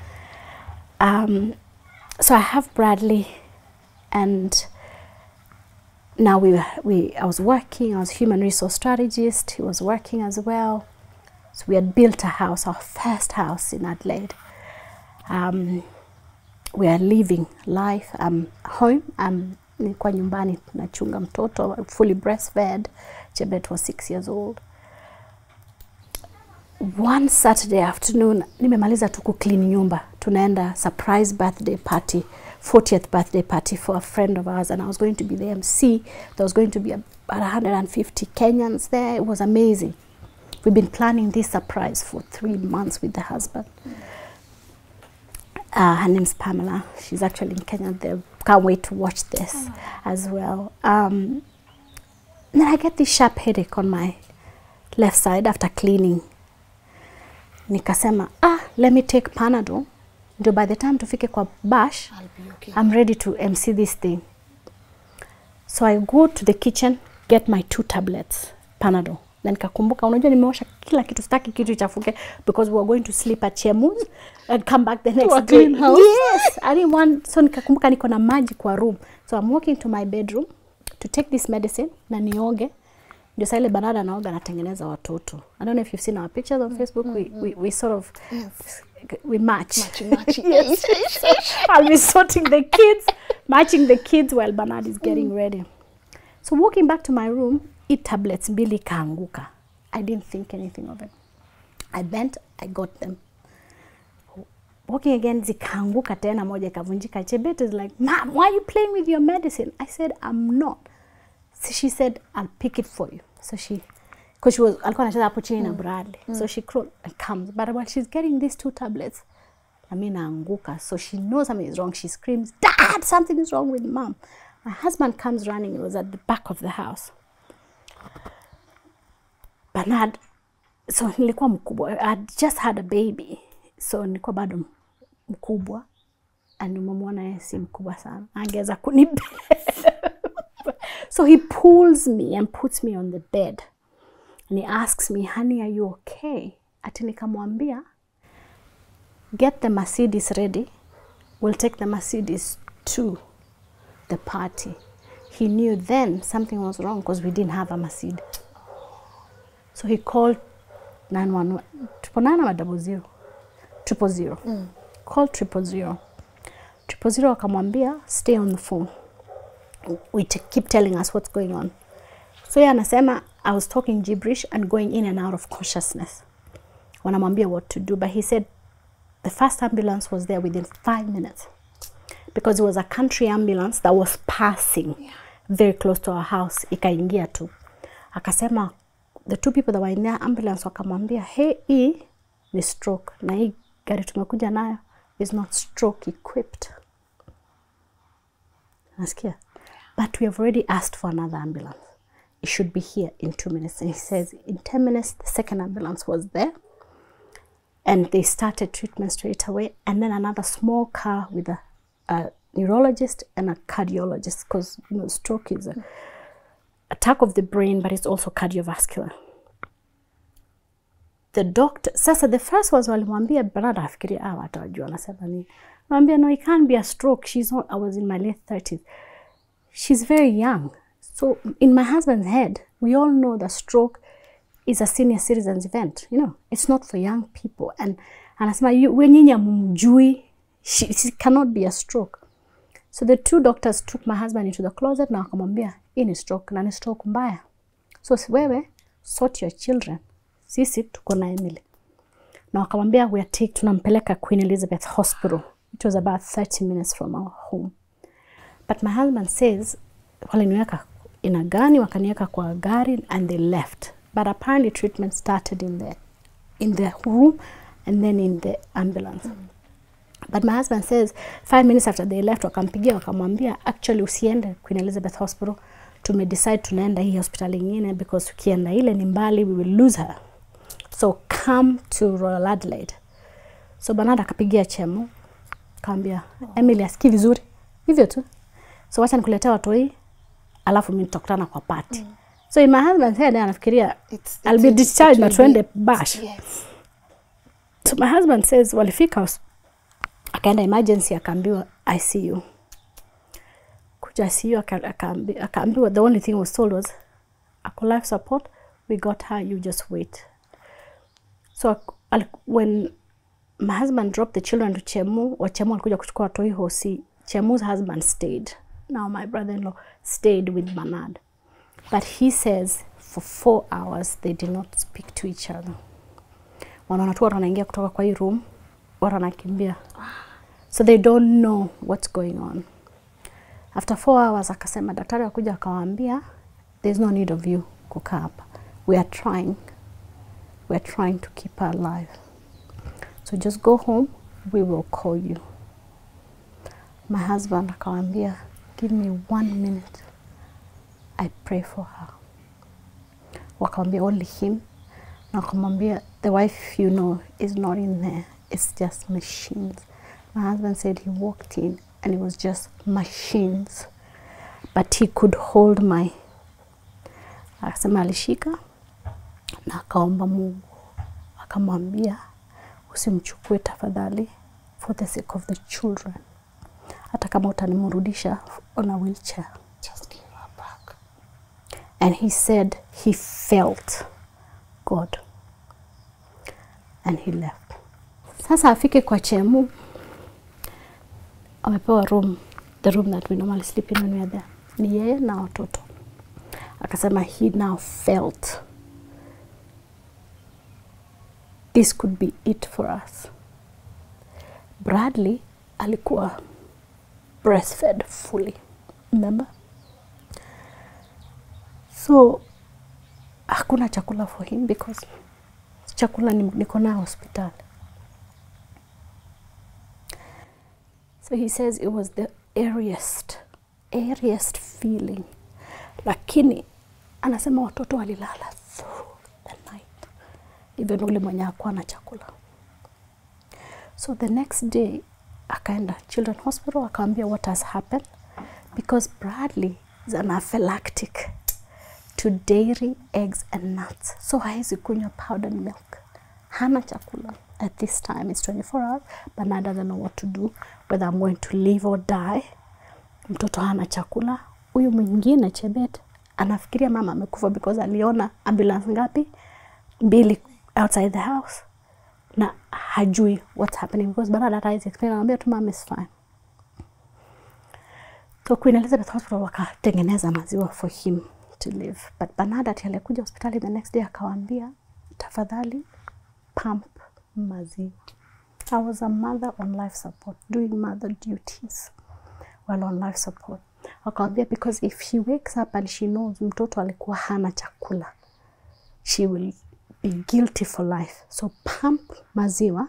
So I have Bradley, and now I was working. I was human resource strategist. He was working as well. So we had built a house, our first house in Adelaide. We are living life. I'm home. Nilikuwa nyumbani nachunga mtoto, fully breastfed. Chebet was 6 years old. One Saturday afternoon, nimemaliza tu kuclean nyumba. Tunaenda surprise birthday party, 40th birthday party for a friend of ours, and I was going to be the MC. There was going to be about 150 Kenyans there. It was amazing. We've been planning this surprise for 3 months with the husband. Her name's Pamela. She's actually in Kenya. They can't wait to watch this as well. Then I get this sharp headache on my left side after cleaning. Nikasema, let me take Panadol. Ndio by the time tufike kwa bash, I'm ready to MC this thing. So I go to the kitchen, get my 2 tablets, Panadol. Na nikakumbuka, unajua nimeosha kila kitu, sitaki kitu ichafuke, because we were going to sleep at Chemu's and come back the next day. Yes, I didn't want, so nikakumbuka niko na maji kwa room. So I'm walking to my bedroom to take this medicine na nioge. Ndio saa ile Bernard anaoga natengeneza watoto. I don't know if you've seen our pictures on Facebook. We sort of we match. Yes. I'll be sorting the kids, matching the kids while Bernard is getting ready. So walking back to my room, eat tablets mbili kaanguka. I didn't think anything of it. I bent, I got them. Walking again, zikaanguka tena moja ikavunjika. Chebet is like, "Mom, why are you playing with your medicine?" I said, "I'm not." So she said, "I'll pick it for you." So because she was, alikuwa anacheza hapo chini na Bradley. So she crawled and comes. But while she's getting these 2 tablets, I mean, naanguka. So she knows something is wrong. She screams, "Dad, something is wrong with Mom." My husband comes running. It was at the back of the house. Bernard, so nilikuwa mkubwa. I had just had a baby. So nilikuwa bado mkubwa. And umemwona yeye si mkubwa sana. Angeza kunibeba. So he pulls me and puts me on the bed. And he asks me, "Honey, are you okay?" Ati nikamwambia, "Get the Mercedes ready. We'll take the Mercedes to the party." He knew then something was wrong because we didn't have a Mercedes. So he called 911. 900 000. Called 000. 000 akamwambia, "Stay on the phone. We keep telling us what's going on." So yeye anasema, I was talking gibberish and going in and out of consciousness. Wanamwambia what to do. But he said the first ambulance was there within 5 minutes. Because it was a country ambulance that was passing very close to our house. Ikaingia tu. Akasema, the 2 people that were in the ambulance wakamwambia, "Hey, hii ni stroke. Na hii gari tumekuja nayo is not stroke equipped." Nasikia? "But we have already asked for another ambulance. It should be here in 2 minutes." And he says, in 10 minutes, the second ambulance was there. And they started treatment straight away. And then another small car with a neurologist and a cardiologist. Because, stroke is an attack of the brain, but it's also cardiovascular. The doctor, sasa the first was walimwambia Bernard afikiria watajua anasema nini. Mwambia, "No, it can't be a stroke. She's not." I was in my late 30s. She's very young. So in my husband's head, we all know that stroke is a senior citizens event, you know, it's not for young people. And anasema we nyinyi mjui, she cannot be a stroke. So the two doctors took my husband into the closet na wakamwambia hii ni stroke na ni stroke mbaya. So wewe sort your children. Sisi tuko na Emily. Na wakamwambia tunampeleka Queen Elizabeth Hospital. It was about 30 minutes from our home. But my husband says waliniweka in a gani, wakaniweka kwa gari, and they left. But apparently treatment started in the room and then in the ambulance. But my husband says 5 minutes after they left, wakampigia wakamwambia actually usiende Queen Elizabeth Hospital, decide tunaenda hii hospital ingine because ukienda ile ni mbali, we will lose her. So come to Royal Adelaide. So Bernard akapigia Chemo, kaambia Emily asikii vizuri hivyo tu, so wacha nikuletea watoi alafu mimi nitakutana kwa party. So in my husband's head anafikiria I'll be discharged na tuende bash. Yes. So my husband says walifika, akaenda emergency, akaambiwa ICU. Kuja ICU akaambiwa the only thing was told was ako life support, we got her, you just wait. So when my husband dropped the children to Chemu, or Chemu alikuja kuchukua watoi hosi, Chemu's husband stayed. Now my brother-in-law stayed with Bernard. But he says for 4 hours they did not speak to each other. Wanaona tu wanaingia kutoka kwa hii room, wanakimbia. So they don't know what's going on. After 4 hours akasema daktari akuja akawaambia there's no need of you kukaa hapa. We are trying to keep her alive. So just go home, we will call you. My husband akawaambia, give me 1 minute. I pray for her. Wakamwambia only him. Na wakamwambia the wife you know is not in there. It's just machines. My husband said he walked in and it was just machines. But he could hold my. Akasema alishika na akaomba Mungu. Akamwambia usimchukue tafadhali for the sake of the children. Hata kama utanimrudisha on a wheelchair. Just give her back. And he said he felt God. And he left. Sasa afike kwa Chemu, amepewa room, the room that we normally sleep in when we are there. Ni yeye na watoto. Akasema he now felt this could be it for us. Bradley alikuwa breastfed fully. Remember? So hakuna chakula for him because chakula niko na hospital. So he says it was the airiest feeling. Lakini anasema watoto walilala through the night. Even ule mwenye hakuwa na chakula. So the next day akaenda Children's Hospital, akaambia what has happened because Bradley is anaphylactic to dairy, eggs and nuts. So haezi kunywa powdered milk. Hana chakula. At this time it's 24 hours, but now doesn't know what to do, whether I'm going to live or die. Mtoto hana chakula. Huyu mwingine Chebet anafikiria mama amekufa because aliona ambulance ngapi? 2 outside the house. Na hajui what's happening because Bernard is explaining, anambia tu mama is fine. So Queen Elizabeth Hospital wakatengeneza maziwa for him to live. But Bernard alikuja hospitali the next day akawaambia tafadhali pump maziwa. I was a mother on life support, doing mother duties while on life support. Akawaambia because if she wakes up and she knows mtoto alikuwa hana chakula, she will be guilty for life. So pump maziwa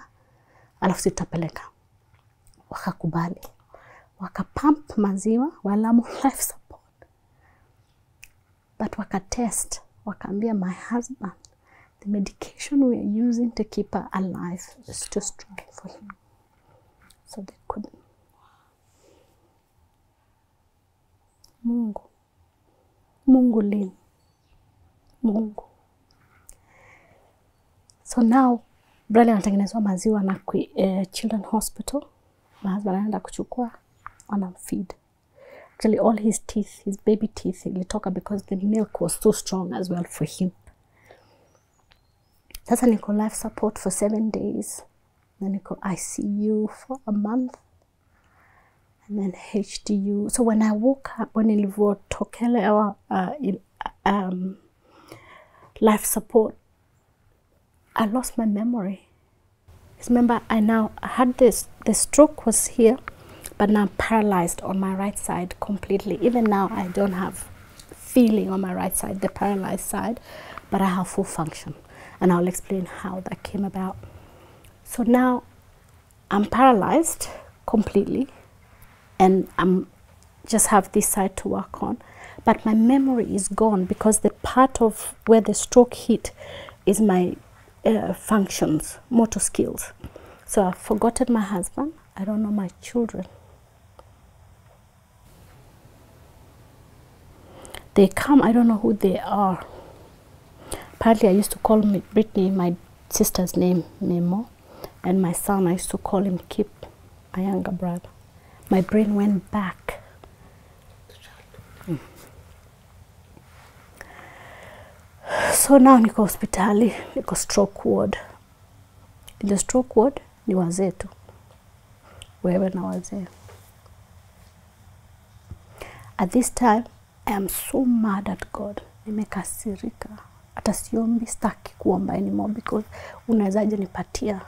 alafu sitapeleka. Wakakubali. Wakapump maziwa while I'm on life support. But wakatest. Wakaambia my husband, the medication we are using to keep her alive is too strong for him. So they couldn't. Mungu Lynn. Mungu. So now, Bradley anatengenezwa maziwa na Children's Hospital. My husband anaenda kuchukua, anamfeed. Actually, all his teeth, his baby teeth, ilitoka because the milk was too strong as well for him. Sasa niko life support for 7 days. Then niko ICU for a month. And then HDU. So when I woke up, when nilivotokelewa life support, I lost my memory. Remember, I had this, the stroke was here, but now I'm paralyzed on my right side completely. Even now, I don't have feeling on my right side, the paralyzed side, but I have full function. And I'll explain how that came about. So now I'm paralyzed completely, and I'm just have this side to work on. But my memory is gone because the part of where the stroke hit is my functions, motor skills. So I've forgotten my husband. I don't know my children. They come, I don't know who they are. Apparently I used to call Brittany, my sister's name, Nemo. And my son, I used to call him Kip, my younger brother. My brain went back. So now niko hospitali, niko stroke ward. In the stroke ward, ni wazee tu. Wewe na wazee. At this time, I am so mad at God. Nimekasirika. Hata siombi, sitaki kuomba anymore because unawezaje nipatia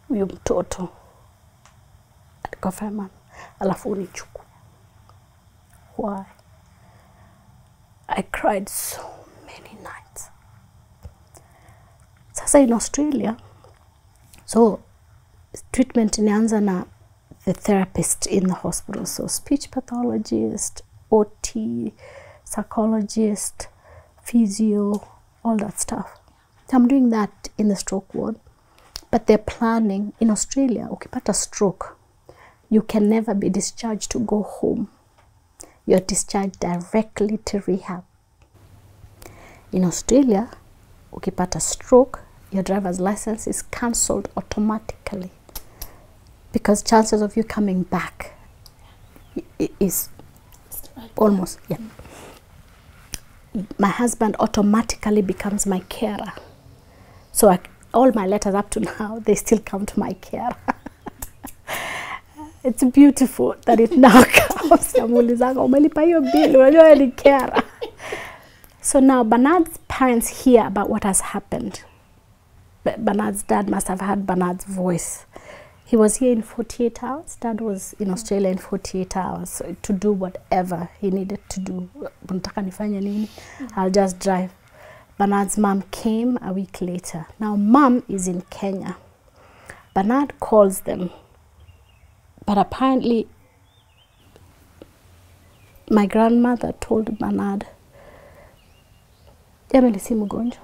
huyo mtoto katika 5 months alafu unichukue. Why? I cried so many nights. Sasa in Australia, so treatment inaanza na the therapist in the hospital, so speech pathologist, OT, psychologist, physio, all that stuff. So I'm doing that in the stroke ward. But they're planning, in Australia, ukipata stroke, you can never be discharged to go home. You're discharged directly to rehab. In Australia, ukipata stroke, your driver's license is cancelled automatically because chances of you coming back is almost, yeah. My husband automatically becomes my carer. So all my letters up to now, they still come to my carer. It's beautiful that it now comes. So now Bernard's parents hear about what has happened. Bernard's dad must have heard Bernard's voice. He was here in 48 hours. Dad was in Australia in 48 hours to do whatever he needed to do. I'll just drive. Bernard's mom came a week later. Now mom is in Kenya. Bernard calls them. But apparently, my grandmother told Bernard, Emily si mgonjwa.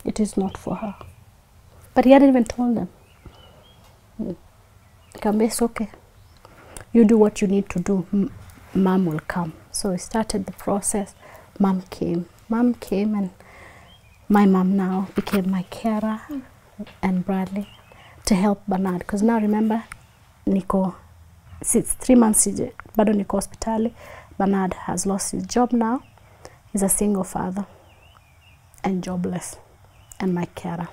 It is not for her. But he hadn't even told them. It's okay. You do what you need to do. Mom will come. So we started the process. Mom came. Mom came, and my mom now became my carer and Bradley to help Bernard. Because now remember, Nico, since 3 months, bado Nico hospitali. Bernard has lost his job now. He's a single father and jobless, and my carer.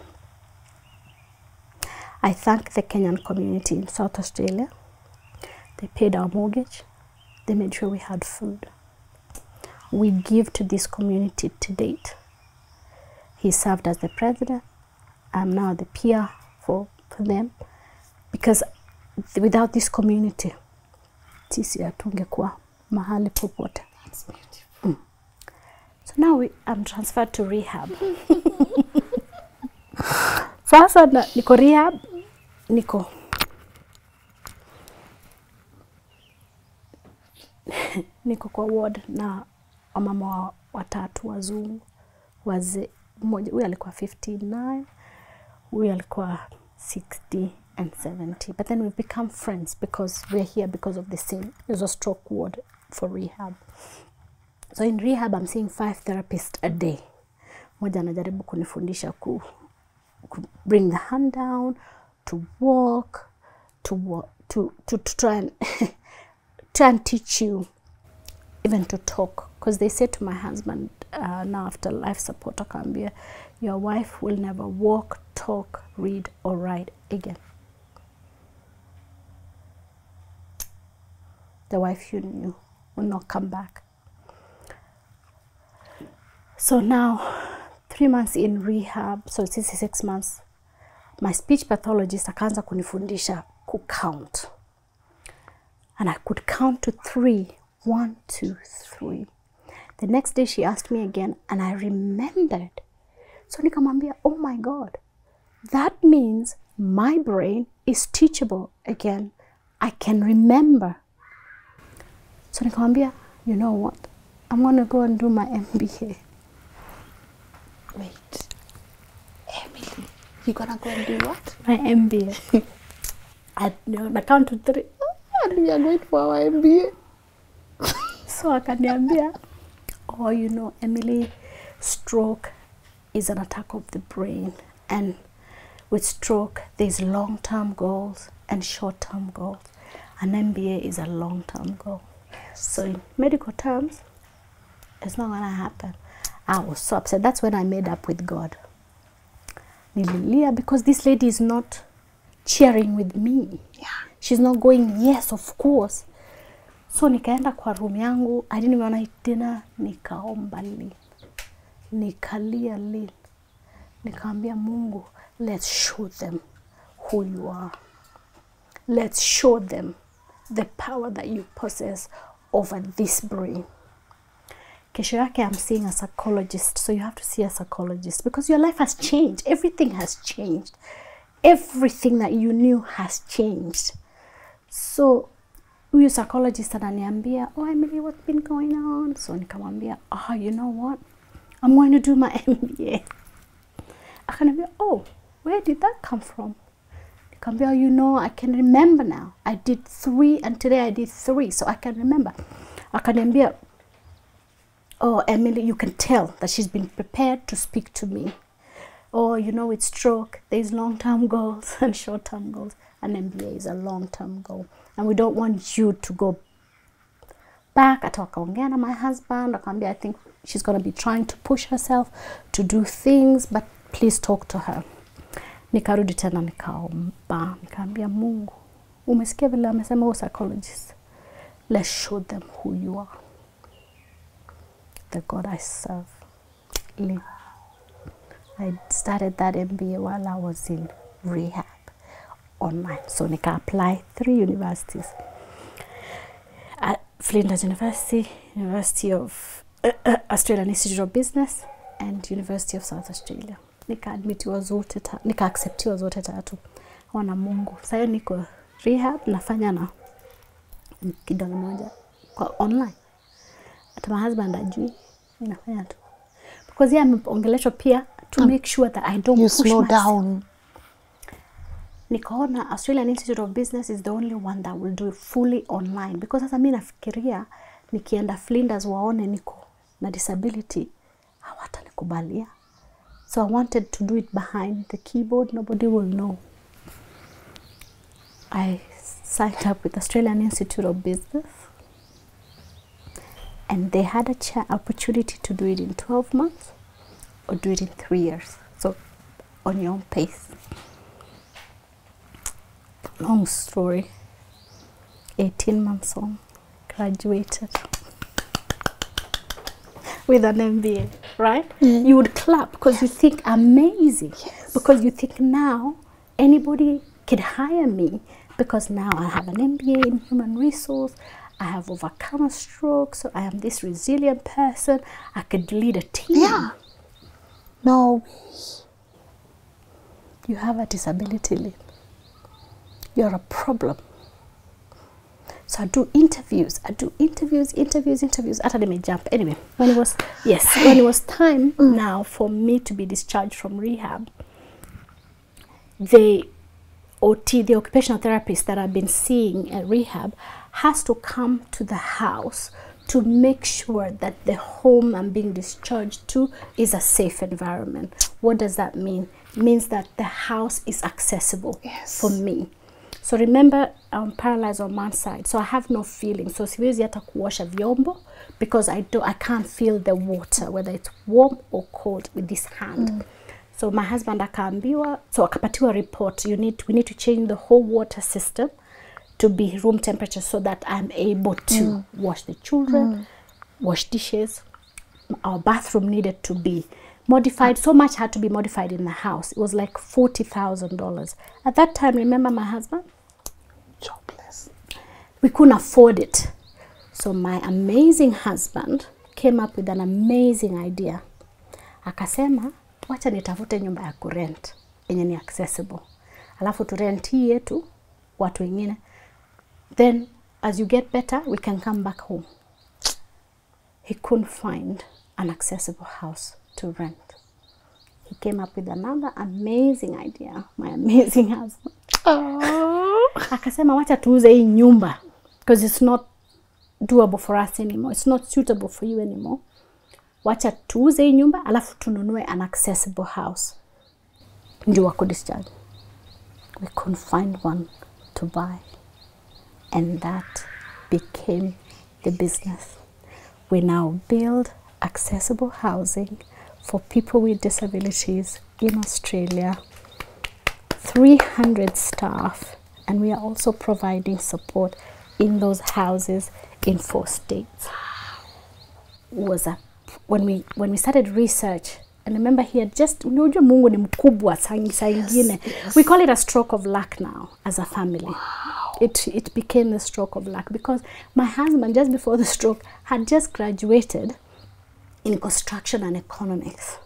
I thank the Kenyan community in South Australia. They paid our mortgage. They made sure we had food. We give to this community to date. He served as the president. I'm now the peer for them. Because without this community, sisi hatungekuwa mahali popote. That's beautiful. So now I'm transferred to rehab. Sasa niko rehab, niko kwa ward na wamama watatu wazungu wazee. Mmoja huyu alikuwa 59, huyu alikuwa 60 and 70. But then we've become friends because we're here because of the same. There's a stroke ward for rehab. So in rehab, I'm seeing 5 therapists a day. Moja anajaribu kunifundisha ku bring the hand down, to walk, to try and try and teach you even to talk. Because they say to my husband, now after life support akaambia, your wife will never walk, talk, read or write again. The wife you knew will not come back. So now 3 months in rehab, so this is 6 months, my speech pathologist akaanza kunifundisha ku count. And I could count to 3. 1, 2, 3. The next day she asked me again and I remembered. So nikamwambia, oh my God, that means my brain is teachable again. I can remember. So nikamwambia, you know what? I'm going to go and do my MBA. Wait. Emily, you're going to go and do what? My MBA. I count to 3. And we are going for our MBA. So akaniambia, oh, you know, Emily, stroke is an attack of the brain. And with stroke, there's long-term goals and short-term goals. An MBA is a long-term goal. So in medical terms, it's not going to happen. I was so upset. That's when I made up with God. Nililia, because this lady is not cheering with me. Yeah. She's not going, yes, of course. So nikaenda kwa room yangu. I didn't even eat dinner. Nikaomba Lynn. Nikalia Lynn. Nikaambia Mungu, let's show them who you are. Let's show them the power that you possess over this brain. Kesho yake I'm seeing a psychologist. So you have to see a psychologist because your life has changed. Everything has changed. Everything that you knew has changed. So huyu psychologist ananiambia, oh Emily, what's been going on? So nikamwambia, oh, you know what? I'm going to do my MBA. Akaniambia, oh, where did that come from? Nikamwambia, you know, I can remember now. I did 3 and today I did 3, so I can remember. Akaniambia, oh Emily, you can tell that she's been prepared to speak to me. Oh, you know, with stroke, there's long-term goals and short-term goals. An MBA is a long-term goal. And we don't want you to go back. Akaongea na my husband. Akaambia, I think she's going to be trying to push herself to do things, but please talk to her. Nikarudi tena nikaomba. Nikaambia Mungu, umesikia vile amesema huyo psychologist. Let's show them who you are. The God I serve. Lynn. I started that MBA while I was in rehab online. So nika apply 3 universities. At Flinders University, University of Australian Institute of Business, and University of South Australia. Nika admitiwa zote nika acceptiwa zote 3. Wana Mungu. Sasa niko rehab nafanya na kidole moja kwa online. Hata my husband ajui ninafanya tu. Because yeye ameongeleshwa pia to make sure that I don't push slow myself down. Nikaona Australian Institute of Business is the only one that will do it fully online. Because sasa mimi nafikiria nikienda Flinders waone niko na disability, hawatanikubalia. So I wanted to do it behind the keyboard. Nobody will know. I signed up with Australian Institute of Business. And they had a opportunity to do it in 12 months or do it in 3 years. So on your own pace. Long story. 18 months on, graduated with an MBA, right? Mm. You would clap because you think amazing. Yes. Because you think now anybody could hire me because now I have an MBA in human resource. I have overcome a stroke, so I am this resilient person. I could lead a team. Yeah. No. You have a disability, Lynn. You're a problem. So I do interviews. After they may jump. Anyway, when it was time now for me to be discharged from rehab, the OT, the occupational therapist that I've been seeing at rehab, has to come to the house to make sure that the home I'm being discharged to is a safe environment. What does that mean? It means that the house is accessible for me. So remember, I'm paralyzed on one side, so I have no feeling. So siwezi hata kuosha vyombo because I can't feel the water, whether it's warm or cold with this hand. So my husband akaambiwa, so akapatiwa report, we need to change the whole water system to be room temperature so that I'm able to wash the children, wash dishes. Our bathroom needed to be modified. So much had to be modified in the house. It was like $40,000. At that time, remember my husband? Jobless. We couldn't afford it. So my amazing husband came up with an amazing idea. Akasema, wacha nitafute nyumba ya kurent yenye ni accessible. Alafu tu rent hii yetu watu wengine. Then as you get better, we can come back home. He couldn't find an accessible house to rent. He came up with another amazing idea, my amazing husband. Akasema wacha tuuze hii nyumba because it's not doable for us anymore. It's not suitable for you anymore. Wacha tuuze hii nyumba alafu tununue an accessible house. Ndio wako discharge. We couldn't find one to buy. And that became the business. We now build accessible housing for people with disabilities in Australia, 300 staff, and we are also providing support in those houses in 4 states. When we started research, and remember he had just, unajua Mungu ni mkubwa saa ingine. We call it a stroke of luck now as a family. Wow. It became the stroke of luck because my husband, just before the stroke, had just graduated in construction and economics.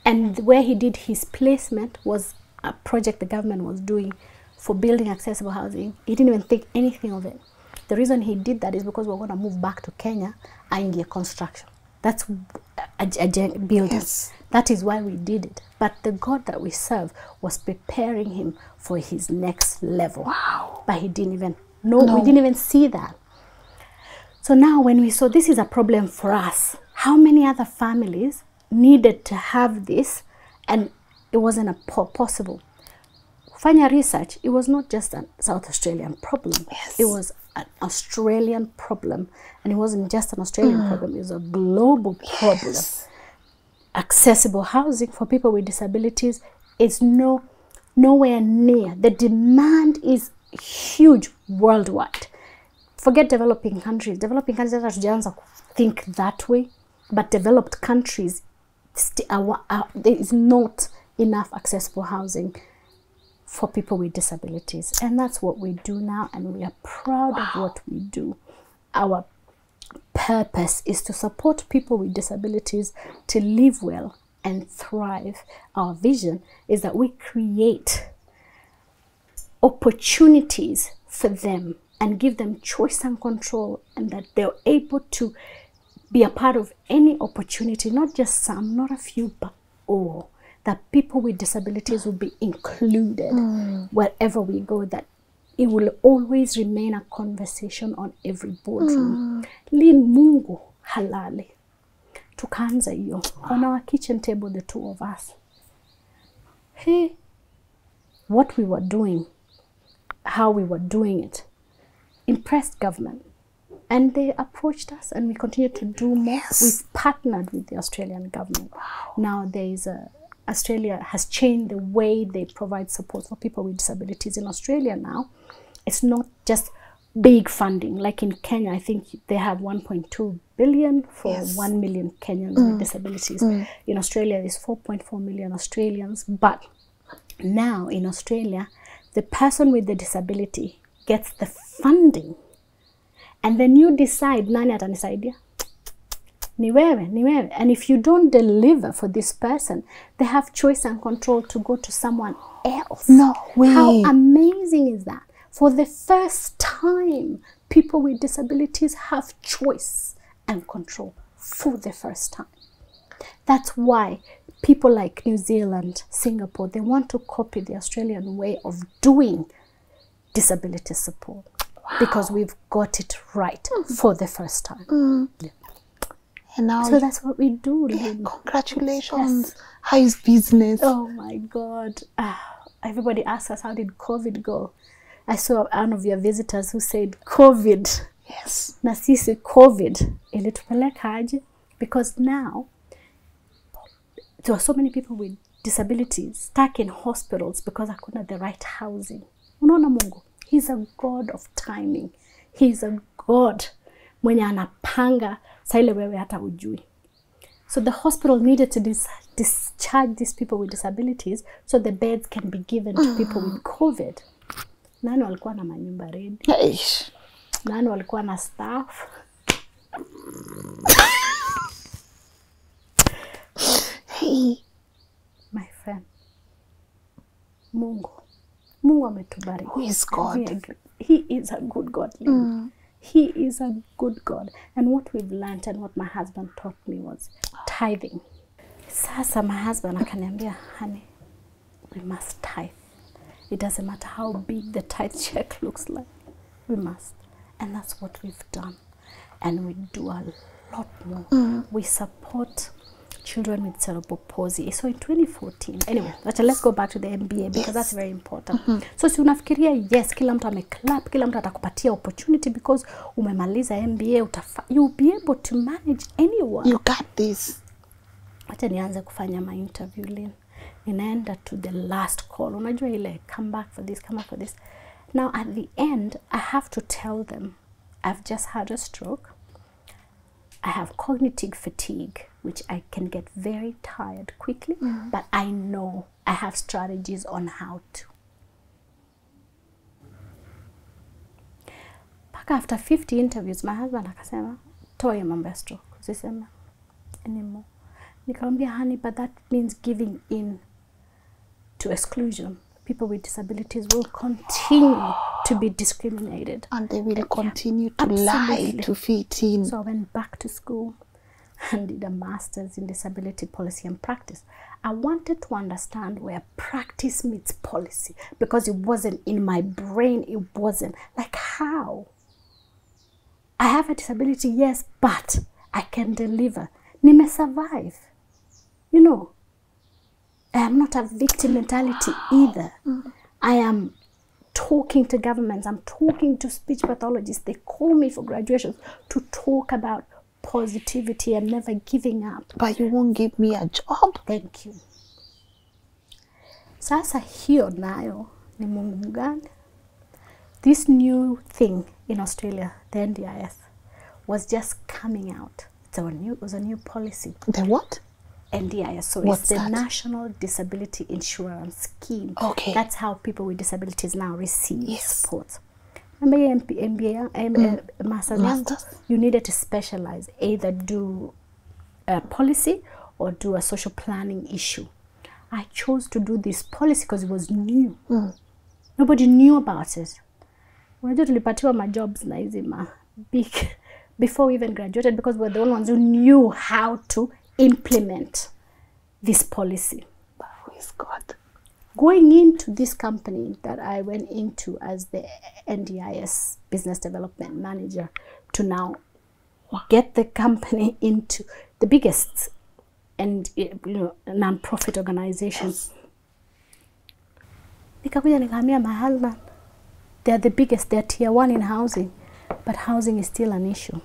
And where he did his placement was a project the government was doing for building accessible housing. He didn't even think anything of it. The reason he did that is because we're going to move back to Kenya and get construction. That's a building. Yes. That is why we did it. But the God that we serve was preparing him for his next level. Wow. But he didn't even know. No. We didn't even see that. So now when we saw this is a problem for us, how many other families needed to have this and it wasn't possible? Fanya research, it was not just a South Australian problem. Yes. It was an Australian problem. And it wasn't just an Australian problem, it was a global problem. Yes. Accessible housing for people with disabilities is nowhere near. The demand is huge worldwide. Forget developing countries. Developing countries hatujaanza think that way. But developed countries, there is not enough accessible housing for people with disabilities. And that's what we do now, and we are proud of what we do. Our purpose is to support people with disabilities to live well and thrive. Our vision is that we create opportunities for them and give them choice and control, and that they're able to be a part of any opportunity, not just some, not a few, but all. That people with disabilities will be included wherever we go, that it will always remain a conversation on every boardroom. Lynn Mungu halali. Tukaanza hiyo. On our kitchen table, the two of us. Hey, what we were doing, how we were doing it, impressed government. And they approached us and we continued to do more. Yes. We've partnered with the Australian government. Wow. Now Australia has changed the way they provide support for people with disabilities. In Australia now, it's not just big funding. Like in Kenya, I think they have 1.2 billion for 1 million Kenyans with disabilities. In Australia, there's 4.4 million Australians. But now in Australia, the person with the disability gets the funding. And then you decide, nani atanisaidia? Ni wewe. And if you don't deliver for this person, they have choice and control to go to someone else. No way. How amazing is that? For the first time, people with disabilities have choice and control for the first time. That's why people like New Zealand, Singapore, they want to copy the Australian way of doing disability support. Wow. Because we've got it right for the first time. Yeah. And now so that's what we do. Yeah, congratulations. Yes. How is business? Oh my God. Everybody asks us, how did COVID go? I saw one of your visitors who said COVID. Yes. Na sisi COVID ilitupeleka aje? Because now there are so many people with disabilities stuck in hospitals because hakuna the right housing. Unaona Mungu, he's a God of timing. He's a God mwenye anapanga saa ile wewe hata hujui. So the hospital needed to discharge these people with disabilities so the beds can be given to people with COVID. Nani walikuwa na manyumba ready? Nani walikuwa na staff? My friend, Mungu ametubariki. Who is God? He is a good God. He is a good God. And what we've learned and what my husband taught me was tithing. Sasa my husband akaniambia, honey, we must tithe. It doesn't matter how big the tithe check looks like. We must. And that's what we've done. And we do a lot more. We support children with cerebral palsy. So in 2014, anyway, let's go back to the MBA because that's very important. So si unafikiria, yes, kila mtu ameclap, kila mtu atakupatia opportunity because umemaliza MBA, you'll be able to manage anyone. You got this. Acha nianze kufanya my interview, Lynn. Ninaenda to the last call. Unajua ile, come back for this, come back for this. Now at the end, I have to tell them, I've just had a stroke. I have cognitive fatigue, which I can get very tired quickly, but I know I have strategies on how to. Back after 50 interviews, my husband akasema, toa ya mambo ya stroke. Usisema anymore. Nikamwambia, honey, but that means giving in to exclusion. People with disabilities will continue to be discriminated. And they will continue to lie to fit in. So I went back to school and did a master's in disability policy and practice. I wanted to understand where practice meets policy because it wasn't in my brain. It wasn't. Like how? I have a disability, yes, but I can deliver. Nime survive. You know, I am not a victim mentality either. I am talking to governments. I'm talking to speech pathologists. They call me for graduations to talk about positivity and never giving up. But you won't give me a job. Thank you. Sasa hiyo nayo ni Mungu gani? This new thing in Australia, the NDIS, was just coming out. It was a new policy. The what? NDIS. So What's it's the that? National Disability Insurance Scheme. Okay. That's how people with disabilities now receive Yes. support. Remember MBA, Masters? You needed to specialize, either do a policy or do a social planning issue. I chose to do this policy because it was new. Nobody knew about it. Unajua tulipatiwa ma jobs na hizi big before we even graduated because we're the only ones who knew how to implement this policy. But who is God? Going into this company that I went into as the NDIS business development manager to now get the company into the biggest and non-profit organizations. Nikakuja nikaambia my husband, they're the biggest, they're tier 1 in housing, but housing is still an issue.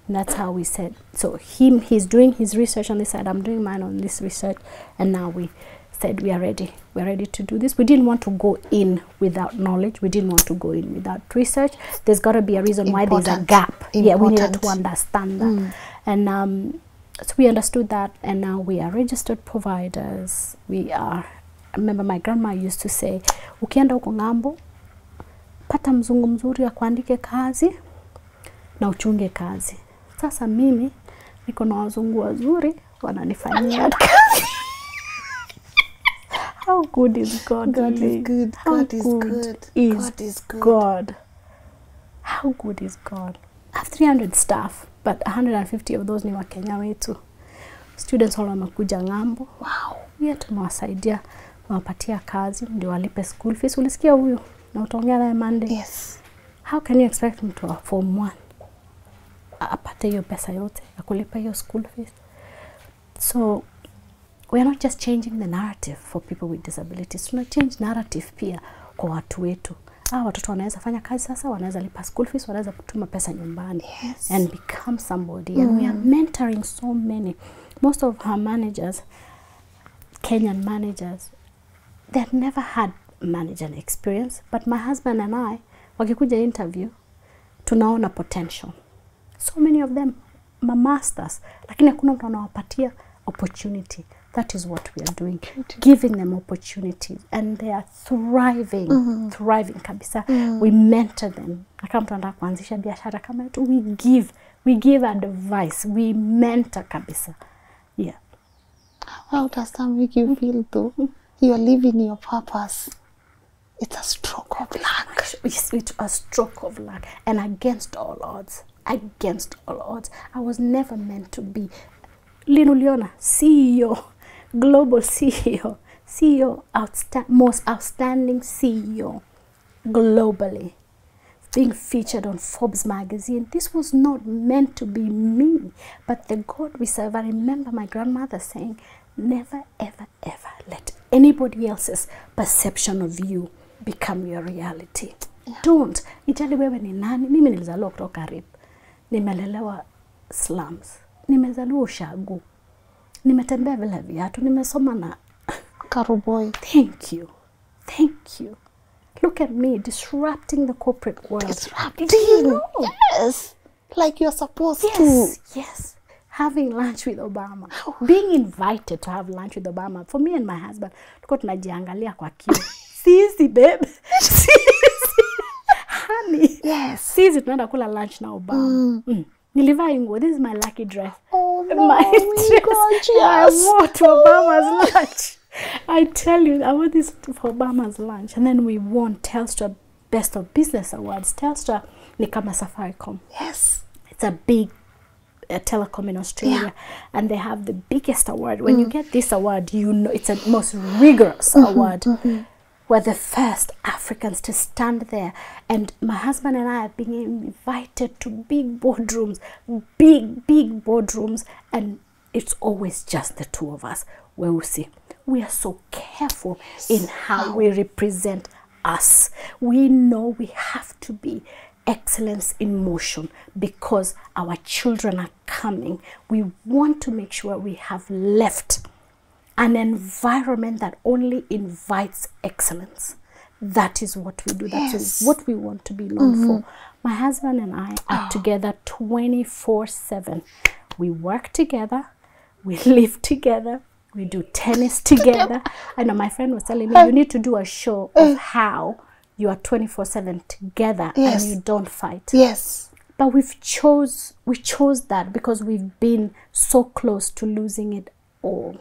And that's how we said, so he's doing his research on this side, I'm doing mine on this research, and now we said we're ready to do this. We didn't want to go in without knowledge, we didn't want to go in without research. There's got to be a reason why there's a gap. Yeah, we needed to understand that. And so we understood that, and now we are registered providers. We are, I remember my grandma used to say, ukienda huko ngambo, pata mzungu mzuri ya kuandike kazi na uchunge kazi. Sasa mimi niko na wazungu wazuri wananifanyia kazi. How good is God? God is good. God is good. God is good. God. How good is God? I have 300 staff, but 150 of those ni wa Kenya wetu. Students wale wamekuja ngambo. Wow. Yeah, tunawasaidia, tunawapatia kazi ndio walipe school fees. Ulisikia huyu na utaongea naye Monday? Yes. How can you expect mtu wa form 1 apate hiyo pesa yote ya kulipa hiyo school fees? So we are not just changing the narrative for people with disabilities. Tuna change narrative pia kwa watu wetu. watoto wanaweza fanya kazi sasa, wanaweza lipa school fees, wanaweza kutuma pesa nyumbani. Yes. And become somebody. And we are mentoring so many. Most of our managers, Kenyan managers, they've never had management experience. But my husband and I, wakikuja interview, tunaona potential. So many of them are masters. Lakini hakuna mtu anawapatia opportunity. That is what we are doing. Giving them opportunities. And they are thriving. Thriving kabisa. We mentor them. Kama mtu anataka kuanzisha biashara kama yetu, we give advice. We mentor kabisa. Yeah. How does that make you feel though? You are living your purpose. It's a stroke of luck. It's a stroke of luck. And against all odds. Against all odds. I was never meant to be Lynn Uliona, CEO, global CEO, most outstanding CEO globally, being featured on Forbes magazine. This was not meant to be me, but the God we serve. I remember my grandmother saying, never, ever, ever let anybody else's perception of you become your reality. Yeah. Don't. Ijali wewe ni nani? Mimi nilizaliwa kutoka Rip. Nimelelewa slums. Nimezaliwa ushagu. Nimetembea bila viatu. Nimesoma na Karuboy. Thank you. Thank you. Look at me disrupting the corporate world. Disrupting. Do you know? Yes. Like you're supposed to. Yes. Having lunch with Obama. Being invited to have lunch with Obama. For me and my husband, tuko tunajiangalia kwa kioo. Sisi, babe. Sisi. Honey. Yes. Sisi tunaenda kula lunch na Obama. Nilivaa nguo. This is my lucky dress. Oh no, my dress. gorgeous. I wore to Obama's lunch. I tell you, I wore this for Obama's lunch. And then we won Telstra Best of Business Awards. Telstra ni kama Safaricom. Yes. It's a big telecom in Australia. And they have the biggest award. When you get this award, you know it's a most rigorous award. We're the first Africans to stand there. And my husband and I are being invited to big boardrooms, big boardrooms. And it's always just the two of us. Where we see, we are so careful in how we represent us. We know we have to be excellence in motion because our children are coming. We want to make sure we have left an environment that only invites excellence. That is what we do. That is what we want to be known for. My husband and I are together 24/7. We work together. We live together. We do tennis together. I know my friend was telling me, you need to do a show of how you are 24/7 together and you don't fight. Yes. But we chose that because we've been so close to losing it all.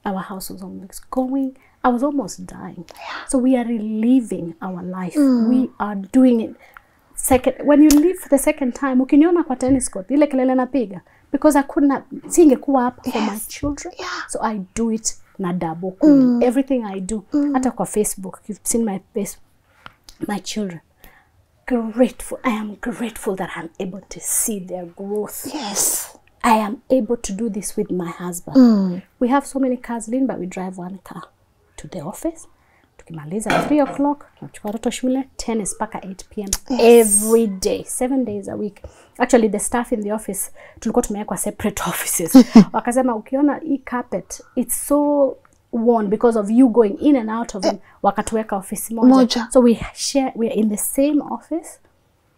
Our house was almost going. I was almost dying. So we are reliving our life. We are doing it. When you live for the second time, ukiniona kwa tennis court, ile kelele napiga because I couldn't singekuwa hapa for my children. So I do it na double. Everything I do, hata kwa Facebook, you've seen my children. Grateful. I am grateful that I'm able to see their growth. Yes. I am able to do this with my husband. We have so many cars, Lynn, but we drive one car to the office. Tukimaliza 3 o'clock, tunachukua watoto shule, 10 is paka 8 p.m. Every day, 7 days a week. Actually, the staff in the office, tulikuwa tumewekwa separate offices. Wakasema, ukiona hii carpet, it's so worn because of you going in and out of it. Wakatuweka office moja. So we are in the same office.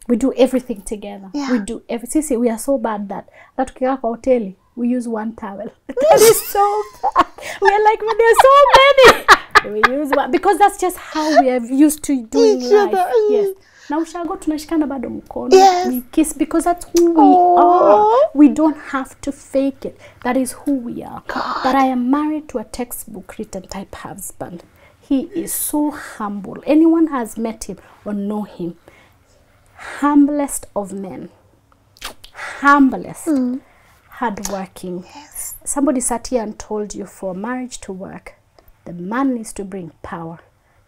We do everything together. We do everything. We are so bad that tukiwa kwa hoteli, we use one towel. That is so bad. We are like, but there's so many. We use one because that's just how we are used to doing life. Yes. Na ushago tunashikana bado mkono. We kiss because that's who we are. We don't have to fake it. That is who we are. But I am married to a textbook written type husband. He is so humble. Anyone has met him or know him. Humblest of men. Humblest. Hardworking. Somebody sat here and told you for marriage to work, the man needs to bring power.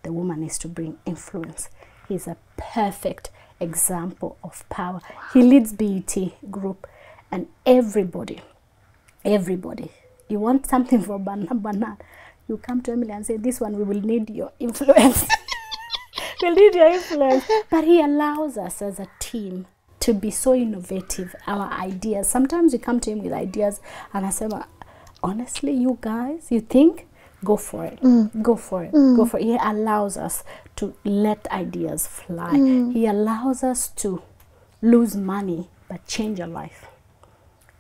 The woman needs to bring influence. He's a perfect example of power. He leads BET group and everybody, you want something for banana, you come to Emily and say, this one we will need your influence. we'll need your influence. But he allows us as a team to be so innovative. Our ideas, sometimes we come to him with ideas and I say, honestly, you guys, you think? Go for it. Go for it. Go for it. He allows us to let ideas fly. He allows us to lose money but change your life.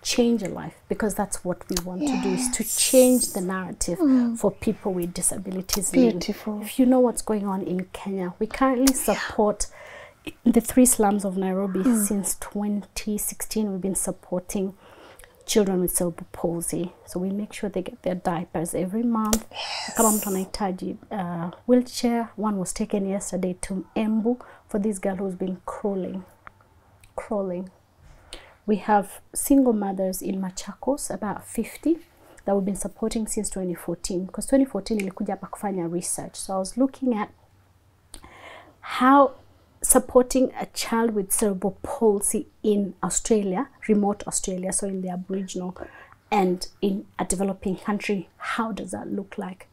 Change your life, because that's what we want to do, is to change the narrative for people with disabilities. Beautiful. If you know what's going on in Kenya, we currently support the 3 slums of Nairobi. Since 2016 we've been supporting children with cerebral palsy, so we make sure they get their diapers every month. Kama mtu anahitaji wheelchair, one was taken yesterday to Embu for this girl who's been crawling. We have single mothers in Machakos, about 50, that we've been supporting since 2014, because 2014 ilikuja hapa kufanya research. So I was looking at how supporting a child with cerebral palsy in Australia, remote Australia, so in the Aboriginal, and in a developing country, how does that look like?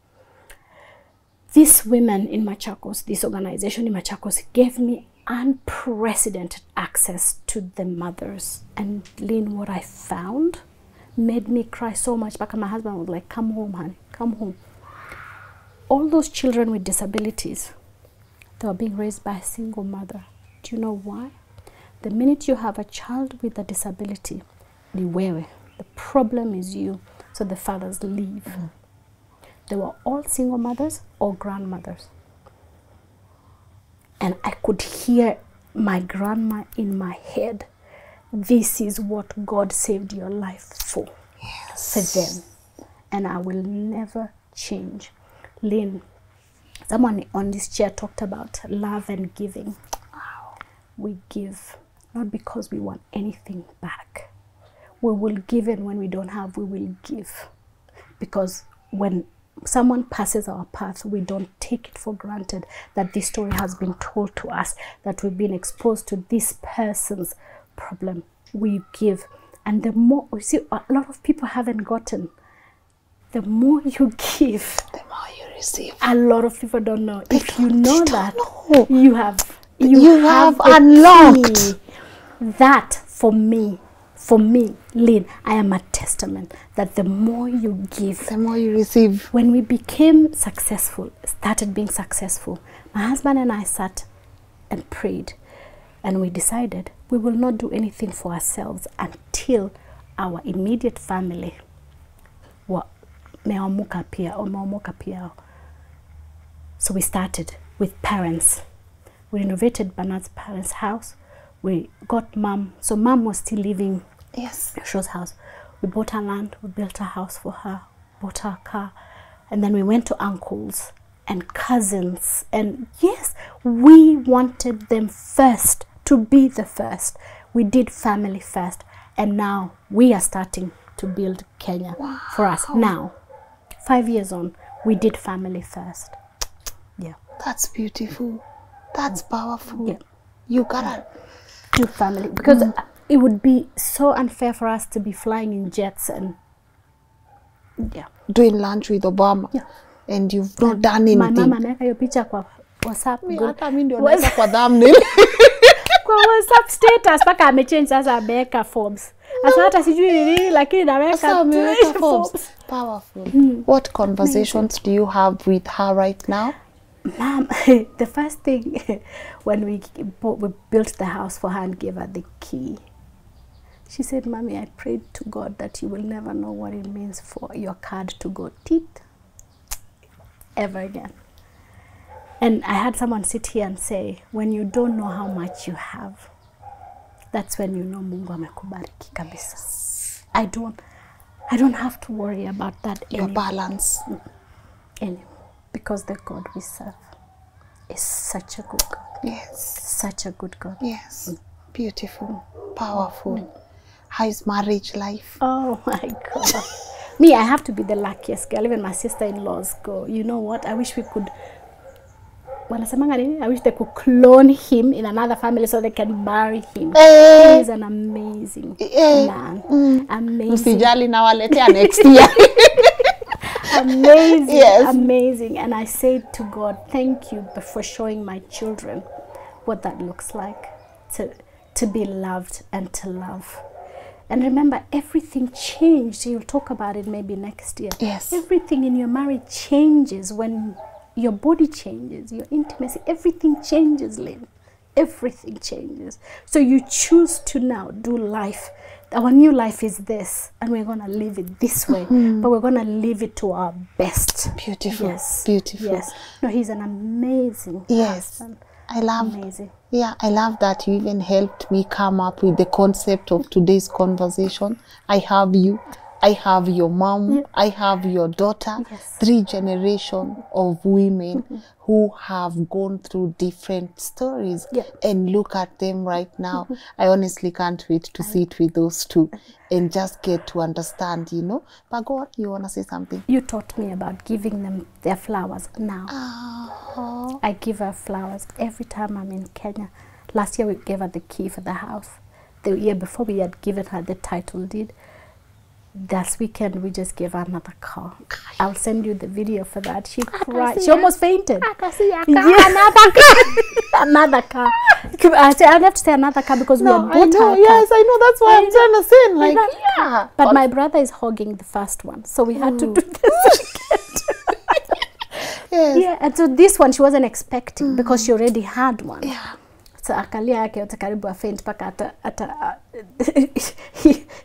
These women in Machakos, this organization in Machakos, gave me unprecedented access to the mothers. And Lynn, what I found made me cry so much. But my husband was like, come home, honey, come home. All those children with disabilities, they were being raised by a single mother. Do you know why? The minute you have a child with a disability, the problem is you. So the fathers leave. They were all single mothers or grandmothers. And I could hear my grandma in my head. This is what God saved your life for. For them. And I will never change. Lynn, someone on this chair talked about love and giving. We give, not because we want anything back. We will give, and when we don't have, we will give. Because when someone passes our path, we don't take it for granted that this story has been told to us, that we've been exposed to this person's problem. We give. And the more, you see, a lot of people haven't gotten. The more you give, the more you receive. A lot of people don't know. If you know that, you have unlocked that. For me, Lynn, I am a testament that the more you give, the more you receive. When we became successful, started being successful, my husband and I sat and prayed, and we decided we will not do anything for ourselves until our immediate family meamuka pia. So we started with parents. We renovated Bernard's parents' house. We got mom. So mom was still living in Shaw's house. We bought her land. We built a house for her. Bought her a car. And then we went to uncles and cousins. And yes, we wanted them first, to be the first. We did family first. And now we are starting to build Kenya for us. Now, 5 years on, we did family first. Yeah. That's beautiful. That's powerful. Yeah. You gotta do family, because it would be so unfair for us to be flying in jets and doing lunch with Obama. Yeah. And you've not done anything. My mama ameweka hiyo picha kwa WhatsApp. Hata mimi ndio naweka kwa thumbnail. Kwa WhatsApp status paka amechange sasa, ameweka Forbes. Asa hata sijui nini, lakini naweka Forbes. Powerful. What conversations do you have with her right now? Mom, the first thing when we built the house for her and gave her the key, she said, Mommy, I prayed to God that you will never know what it means for your card to go teeth ever again. And I had someone sit here and say, when you don't know how much you have, that's when you know Mungu amekubariki kabisa. I don't have to worry about that anymore. Your balance. Anymore. Because the God we serve is such a good God. Yes. Such a good God. Yes. Beautiful. Powerful. How is marriage life? Oh my God. Me, I have to be the luckiest girl. Even my sister-in-laws go, you know what? I wish we could, I wish they could clone him in another family so they can marry him. He is an amazing man. Amazing. Usijali na waletea next year. Amazing, Yes. amazing. And I said to God, thank you for showing my children what that looks like, to be loved and to love. And remember, everything changed. You'll talk about it maybe next year. Yes. Everything in your marriage changes when your body changes, your intimacy, everything changes, Lynn. Everything changes. So you choose to now do life. Our new life is this, and we're going to live it this way, but we're going to live it to our best. Beautiful. Yes. Beautiful. Yes. No, he's an amazing husband. I love, Amazing. yeah, I love that you even helped me come up with the concept of today's conversation. I have you, I have your mom, I have your daughter, 3 generations of women who have gone through different stories, and look at them right now. I honestly can't wait to sit with those 2 and just get to understand, you know. But go on, you want to say something? You taught me about giving them their flowers now. I give her flowers every time I'm in Kenya. Last year we gave her the key for the house. The year before we had given her the title deed. This weekend we just gave her another car. I'll send you the video for that. She cried. She almost fainted. Another car. Another car. I'll have to say another car because we had bought her car. Yes, I know. That's why I'm trying to say. Like, yeah. But my brother is hogging the first one, so we had to do this weekend. Yeah, and so this one she wasn't expecting because she already had one. Yeah. So akalia yake yote karibu afaint paka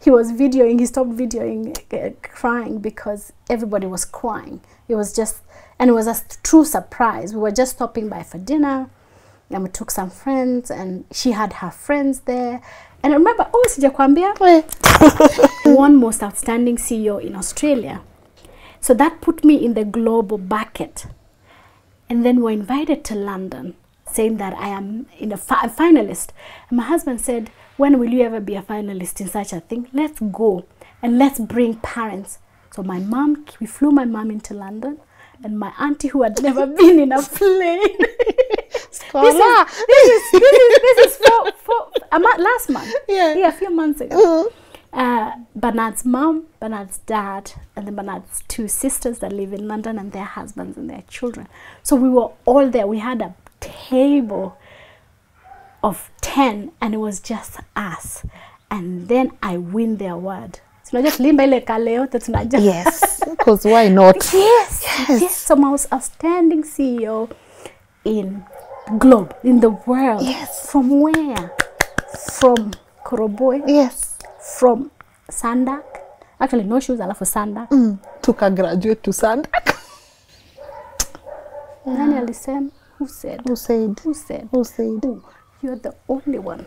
he was videoing, he stopped videoing crying because everybody was crying. It was just, and it was a true surprise. We were just stopping by for dinner and we took some friends and she had her friends there. And I remember, sijakwambia, one most outstanding CEO in Australia. So that put me in the global bucket. And then we're invited to London, saying that I am in a finalist. And my husband said, when will you ever be a finalist in such a thing? Let's go and let's bring parents. So my mom, we flew my mom into London, and my auntie who had never been in a plane. this is for last month. Yeah, a few months ago. Bernard's mom, Bernard's dad, and then Bernard's 2 sisters that live in London, and their husbands and their children. So we were all there. We had a table of 10, and it was just us. And then I win the award. Yes, because why not? Yes. So I was outstanding CEO in globe, in the world. Yes. From where? From Koroboi. Yes. From Sandak. Actually, no shoes, alafu Sandak. Took a graduate to Sandak. Nani alisema? Who said? Who said? Who said? Who said? Ooh, you're the only one.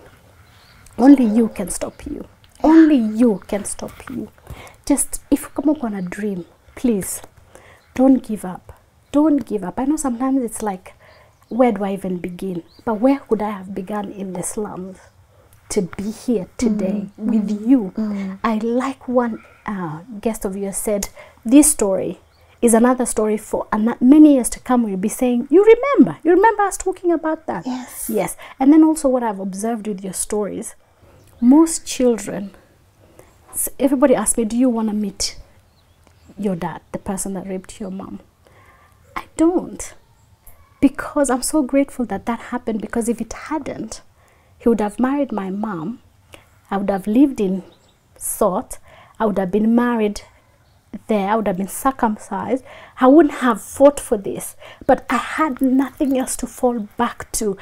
Only you can stop you. Only you can stop you. Just, if you come up on a dream, please, don't give up. Don't give up. I know sometimes it's like, where do I even begin? But where could I have begun in the slums? To be here today with you. I like one guest of yours said, this story is another story for many years to come. We'll be saying, you remember us talking about that? Yes. And then also what I've observed with your stories, most children, everybody asks me, do you want to meet your dad, the person that raped your mom? I don't, because I'm so grateful that that happened, because if it hadn't, he would have married my mom. I would have lived in Sot. I would have been married there. I would have been circumcised. I wouldn't have fought for this. But I had nothing else to fall back to.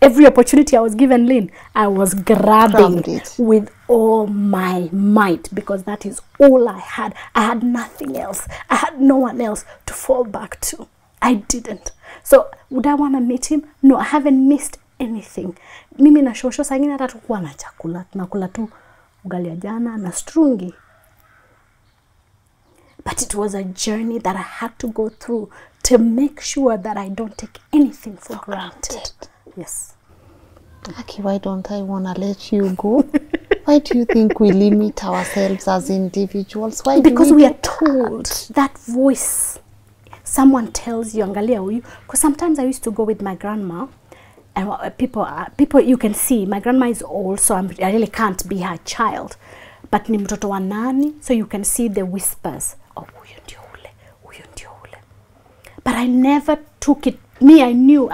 Every opportunity I was given, Lynn, I was grabbing with all my might, because that is all I had. I had nothing else. I had no one else to fall back to. I didn't. So would I want to meet him? No, I haven't missed anything. Mimi na shosho sangine hata tukuwa na chakula, tunakula tu ugali ya jana na strungi. But it was a journey that I had to go through to make sure that I don't take anything for granted. Yes. Aki, why don't I want to let you go? Why do you think we limit ourselves as individuals? Why? Because we are told that voice. Someone tells you, angalia huyu. Because sometimes I used to go with my grandma, and people you can see, my grandma is old, so I really can't be her child. But ni mtoto wa nani, so you can see the whispers oh, huyu ndio ule, huyu ndio ule. But I never took it. Me, I knew,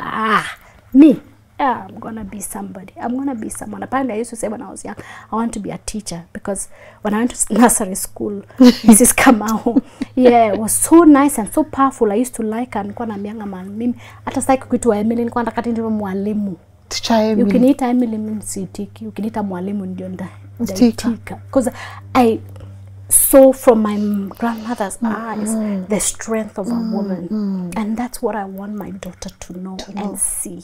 I'm gonna be somebody. I'm gonna be someone. Apparently, I used to say when I was young, I want to be a teacher, because when I went to nursery school, Mrs. Kamau, yeah, it was so nice and so powerful. I used to like her. Nilikuwa naambianga mimi hata sitaki kuitwa Emily, nilikuwa nataka ndio mwalimu. Teacher Emily. Ukiniita Emily mimi sitiki. Ukiniita mwalimu ndio ndatika. Because I saw from my grandmother's eyes the strength of a woman, and that's what I want my daughter to know and see.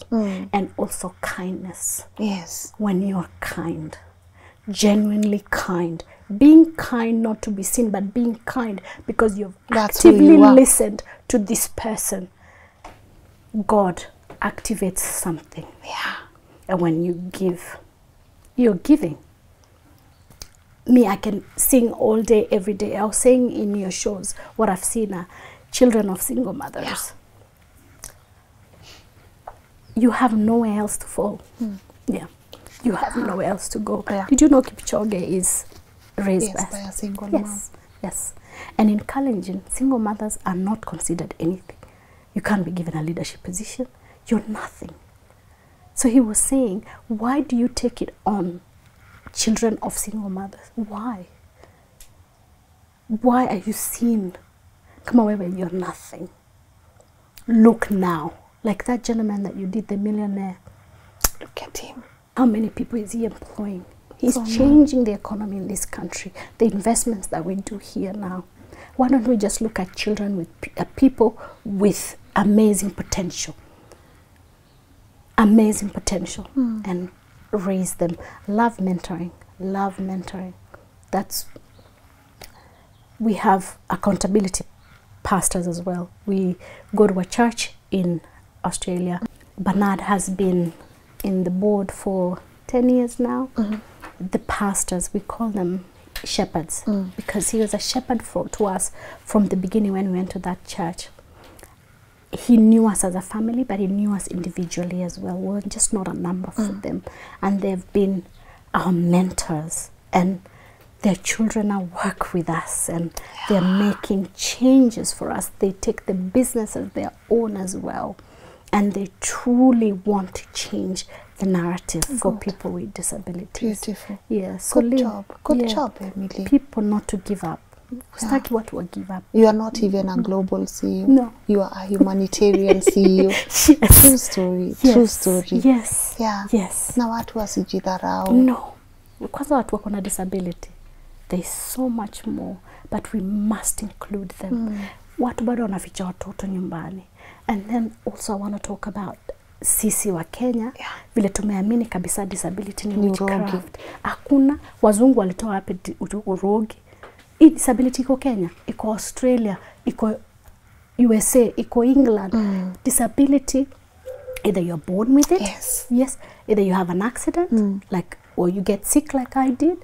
And also kindness. Yes. When you're kind, genuinely kind, being kind, not to be seen, but being kind because you've actively listened to this person, God activates something. Yeah. And when you give, you're giving. Me, I can sing all day, every day. I was saying in your shows, what I've seen are children of single mothers. You have nowhere else to fall. Yeah. You have nowhere else to go. Yeah. Did you know Kipchoge is raised by a single mom? Yes. And in Kalenjin, single mothers are not considered anything. You can't be given a leadership position. You're nothing. So he was saying, why do you take it on, children of single mothers? Why? Why are you seen? Come away when you're nothing. Look now. Like that gentleman that you did, the millionaire. Look at him. How many people is he employing? He's changing the economy in this country. The investments that we do here now. Why don't we just look at children with people with amazing potential? Amazing potential. And raise them. Love mentoring. Love mentoring. That's, we have accountability pastors as well. We go to a church in Australia. Bernard has been in the board for 10 years now. The pastors, we call them shepherds, because he was a shepherd to us from the beginning when we went to that church. He knew us as a family, but he knew us individually as well. We're just not a number for them. And they've been our mentors, and their children now work with us, and they're making changes for us. They take the business as their own as well, and they truly want to change the narrative for people with disabilities. Beautiful. Yeah. So Good job. Good job, Emily. People not to give up. Start what will give up. You are not even a global CEO. No. You are a humanitarian CEO. Yes. True story. Yes. True story. Yes. Yeah. Yes. Na watu wasijidharau. No. Kwanza watu wako na disability. There's so much more, but we must include them. Watu bado wanaficha watoto nyumbani. And then also I want to talk about sisi wa Kenya, vile tumeamini kabisa disability ni witchcraft. Hakuna wazungu walitoa wapi urogi. Hii disability iko Kenya, iko Australia, iko USA, iko England. Disability, either you're born with it, yes, either you have an accident, like, or you get sick like I did.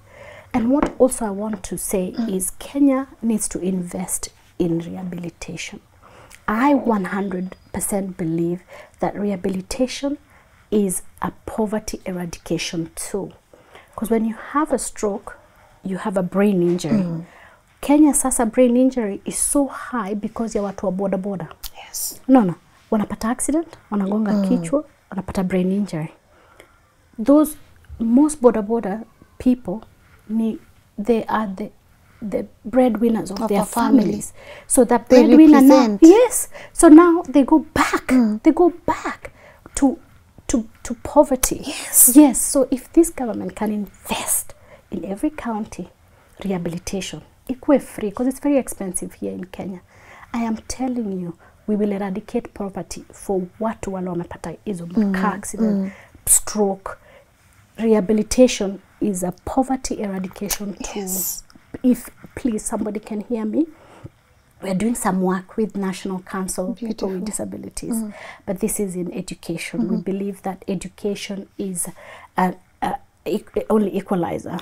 And what also I want to say is Kenya needs to invest in rehabilitation. I 100% believe that rehabilitation is a poverty eradication tool. Because when you have a stroke, you have a brain injury. Kenya sasa brain injury is so high because ya watu wa boda boda. Yes. No. Wanapata accident, wanagonga kichwa, wanapata brain injury. Those, most boda boda people, they are the breadwinners of their families. So that breadwinner now, yes. So now they go back. They go back to poverty. Yes. So if this government can invest in every county rehabilitation, equally free, because it's very expensive here in Kenya. I am telling you, we will eradicate poverty for watu wale wamepata hizo car accident, stroke. Rehabilitation is a poverty eradication tool. If please somebody can hear me, we're doing some work with National Council of People with Disabilities, but this is in education. We believe that education is only equalizer.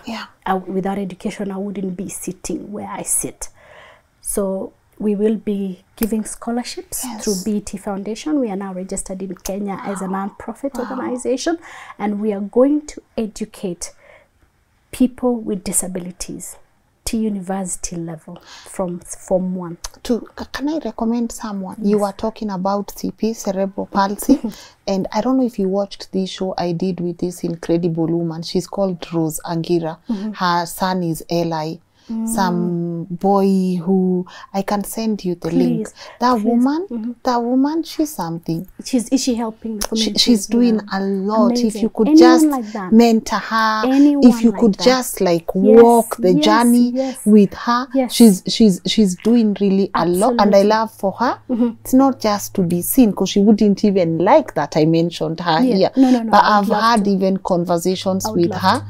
Without education, I wouldn't be sitting where I sit. So we will be giving scholarships through BET Foundation. We are now registered in Kenya as a non-profit organization, and we are going to educate people with disabilities, to university level from Form 1. Can I recommend someone? Yes. You were talking about CP, cerebral palsy, and I don't know if you watched this show I did with this incredible woman. She's called Rose Angira. Her son is Eli. Some boy who I can send you the link. That woman, she's something. Is she helping the community? She's doing a lot. Amazing. If you could just mentor her, if you could just like walk the journey with her, she's doing really a lot. And I love for her. It's not just to be seen, because she wouldn't even like that I mentioned her here. No. But I've had even conversations with her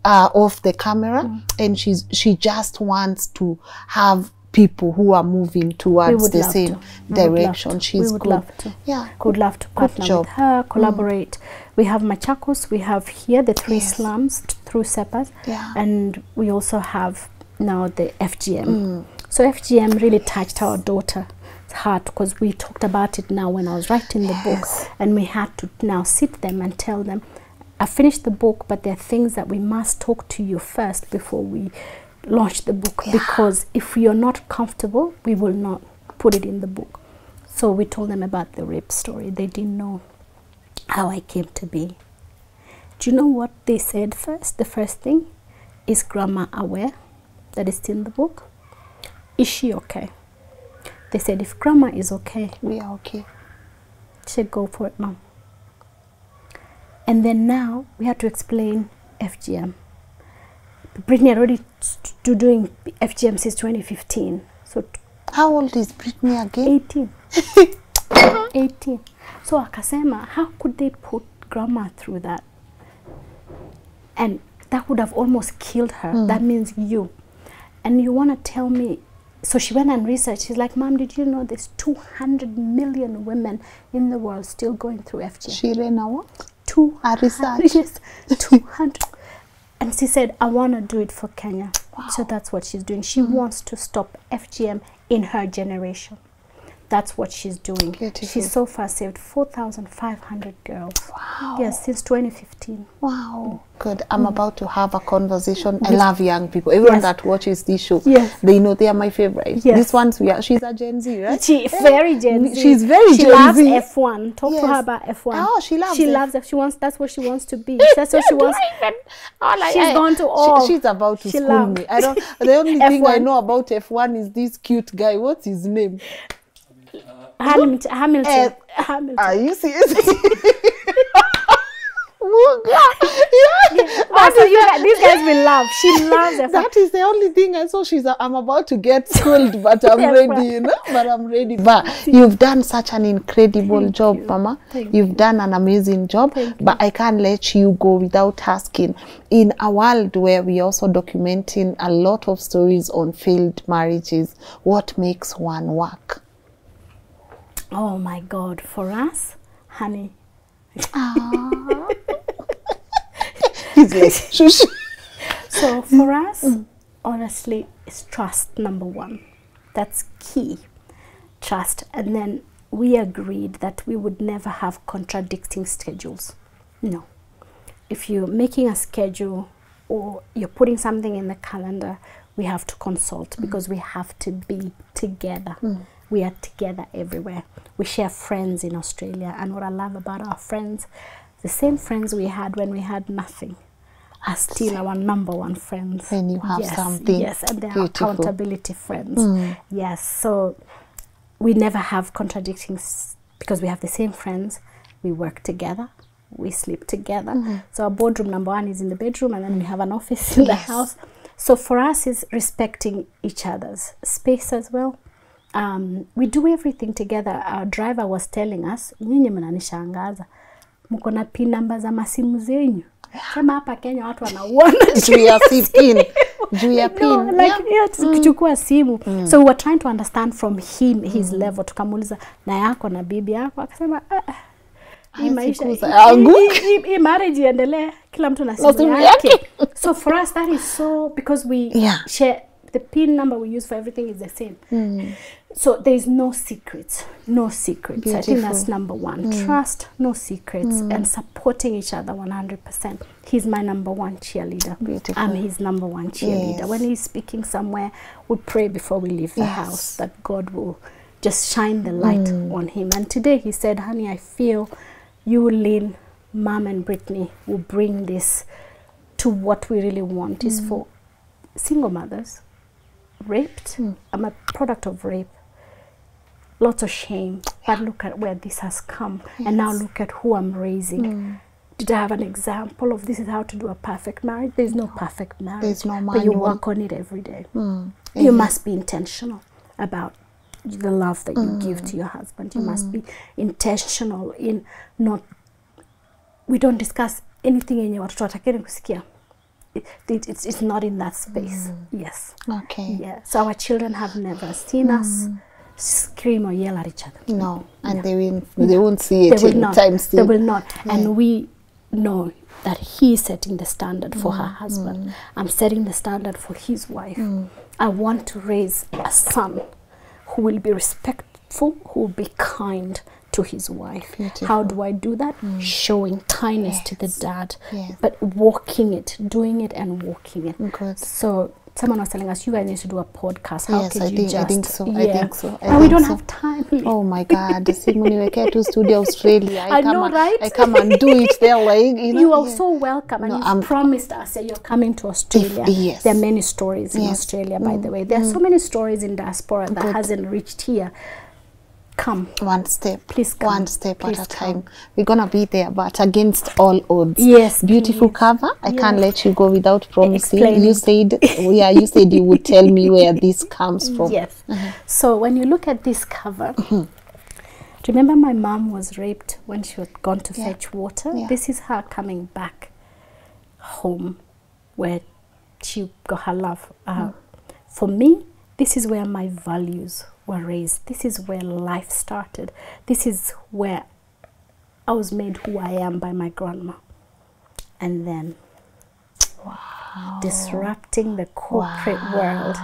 off the camera, and she just wants to have people who are moving towards the same direction. She's good. Love to. Yeah, could love to partner with her, collaborate. We have Machakos, we have here the 3 slums through SEPAs, and we also have now the FGM. So FGM really touched our daughter's heart, because we talked about it now when I was writing the book, and we had to now sit them and tell them, I finished the book, but there are things that we must talk to you first before we launch the book, because if you're not comfortable, we will not put it in the book. So we told them about the rape story. They didn't know how I came to be. Do you know what they said first? The first thing is, grandma aware that it's in the book? Is she okay? They said, if grandma is okay, we are okay. She said, go for it, mom. And then now we had to explain FGM. Brittany had already doing FGM since 2015. So how old is Brittany again? 18. 18. So akasema, how could they put grandma through that? And that would have almost killed her. That means you. And you want to tell me. So she went and researched. She's like, Mom, did you know there's 200 million women in the world still going through FGM? She ran a what? 200. Yes, 200. And she said, I want to do it for Kenya. Wow. So that's what she's doing. She wants to stop FGM in her generation. That's what she's doing. Beautiful. She's so far saved 4,500 girls. Wow. Yes, since 2015. Wow. Good. I'm about to have a conversation. I love young people. Everyone that watches this show, they know they are my favorite. This one's she's a Gen Z, right? She very Gen Z. She's very Gen Z. She loves F1. Talk to her about F1. Oh, she loves. She loves it. She wants. That's what she wants to be. That's what she wants. She's gone to all. She's about to school me. I don't. The only thing I know about F1 is this cute guy. What's his name? Hamilton. Are you serious? These guys will love. She loves it. That is the only thing I saw. I'm about to get schooled, but I'm ready, you know. But I'm ready. But you've done such an incredible job, Mama. You've done an amazing job. But I can't let you go without asking. In a world where we're also documenting a lot of stories on failed marriages, what makes one work? Oh my God, for us, honey. He's like, shush. So for us, honestly, it's trust, number one. That's key. Trust. And then we agreed that we would never have contradicting schedules. No. If you're making a schedule or you're putting something in the calendar, we have to consult because we have to be together. We are together everywhere. We share friends in Australia, and what I love about our friends, the same friends we had when we had nothing are still our number one friends. When you have something. Yes, and they're accountability friends. Yes, so we never have contradicting because we have the same friends. We work together. We sleep together. So our boardroom number one is in the bedroom, and then we have an office in the house. So for us, it's respecting each other's space as well. We do everything together. Our driver was telling us, nyinyi mnanishangaza. Mko na pin number za masimu zenyu. Sema hapa Kenya watu wanauona juu ya pin. Juu ya pin. Kuchukua simu. So we were trying to understand from him, his level. Tukamuuliza na yako na bibi yako. Akasema hii maisha, hii marriage iendelee, kila mtu na simu yake. So for us that is so, because we share the PIN number we use for everything is the same. So there's no secrets. No secrets. Beautiful. I think that's number one. Trust, no secrets, and supporting each other 100%. He's my number one cheerleader. Beautiful. I'm his number one cheerleader. Yes. When he's speaking somewhere, we pray before we leave the house that God will just shine the light on him. And today he said, honey, I feel you, Lynn, Mom and Brittany will bring this to what we really want is for single mothers, raped. I'm a product of rape. Lots of shame. But look at where this has come. And now look at who I'm raising. Did I have an example of this is how to do a perfect marriage? There's no perfect marriage. There's no manual. But you work on it every day. You must be intentional about the love that you give to your husband. You must be intentional in not... We don't discuss anything in your watoto. It's not in that space. Yes. Okay. Yeah. So our children have never seen us scream or yell at each other. No. And they won't see it They will in not. time still. They will not. And we know that he's setting the standard for her husband. I'm setting the standard for his wife. I want to raise a son who will be respectful, who will be kind to his wife. Beautiful. How do I do that? Showing kindness to the dad, Yes. but walking it, doing it and walking it. Good. So someone was telling us, you guys need to do a podcast. How Yes, could I you think, just... I think so. Yeah. I think so. And we don't have time. Oh my God! Simuniweke to studio Australia. I know, right? I come and do it there, like you know. You are so welcome, and No, you've promised us that you're coming to Australia. Yes. There are many stories in Australia, by the way. There are so many stories in diaspora that hasn't reached here. Come. One step. Please come. One step Please at a come. time. We're gonna be there, but against all odds. Yes, Beautiful please. cover. I can't let you go without promising. Explaining. You said, you said you would tell me where this comes from. Yes. So when you look at this cover, remember my mom was raped when she had gone to fetch water? Yeah. This is her coming back home where she got her love. For me, this is where my values were raised. This is where life started. This is where I was made who I am by my grandma. And then disrupting the corporate world.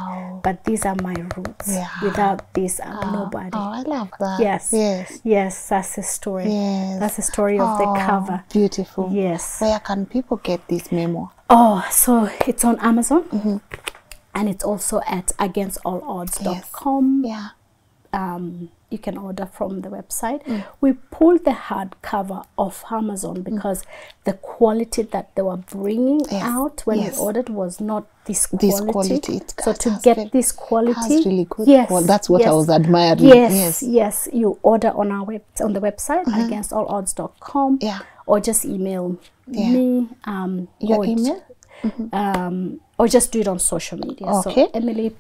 But these are my roots. Yeah. Without this, I'm nobody. Oh, I love that. Yes. Yes. Yes, that's the story. Yes. That's the story of the cover. Beautiful. Yes. Where can people get this memoir? Oh, so it's on Amazon. And it's also at againstallodds.com. Yeah. You can order from the website. We pulled the hardcover off Amazon because the quality that they were bringing out when we ordered was not this quality. So to get this quality, that's really good. Yes, Well, that's what I was admiring. Yes. You order on our on the website againstallodds.com. Yeah. Or just email me. Your email? Or just do it on social media. Okay. So Emily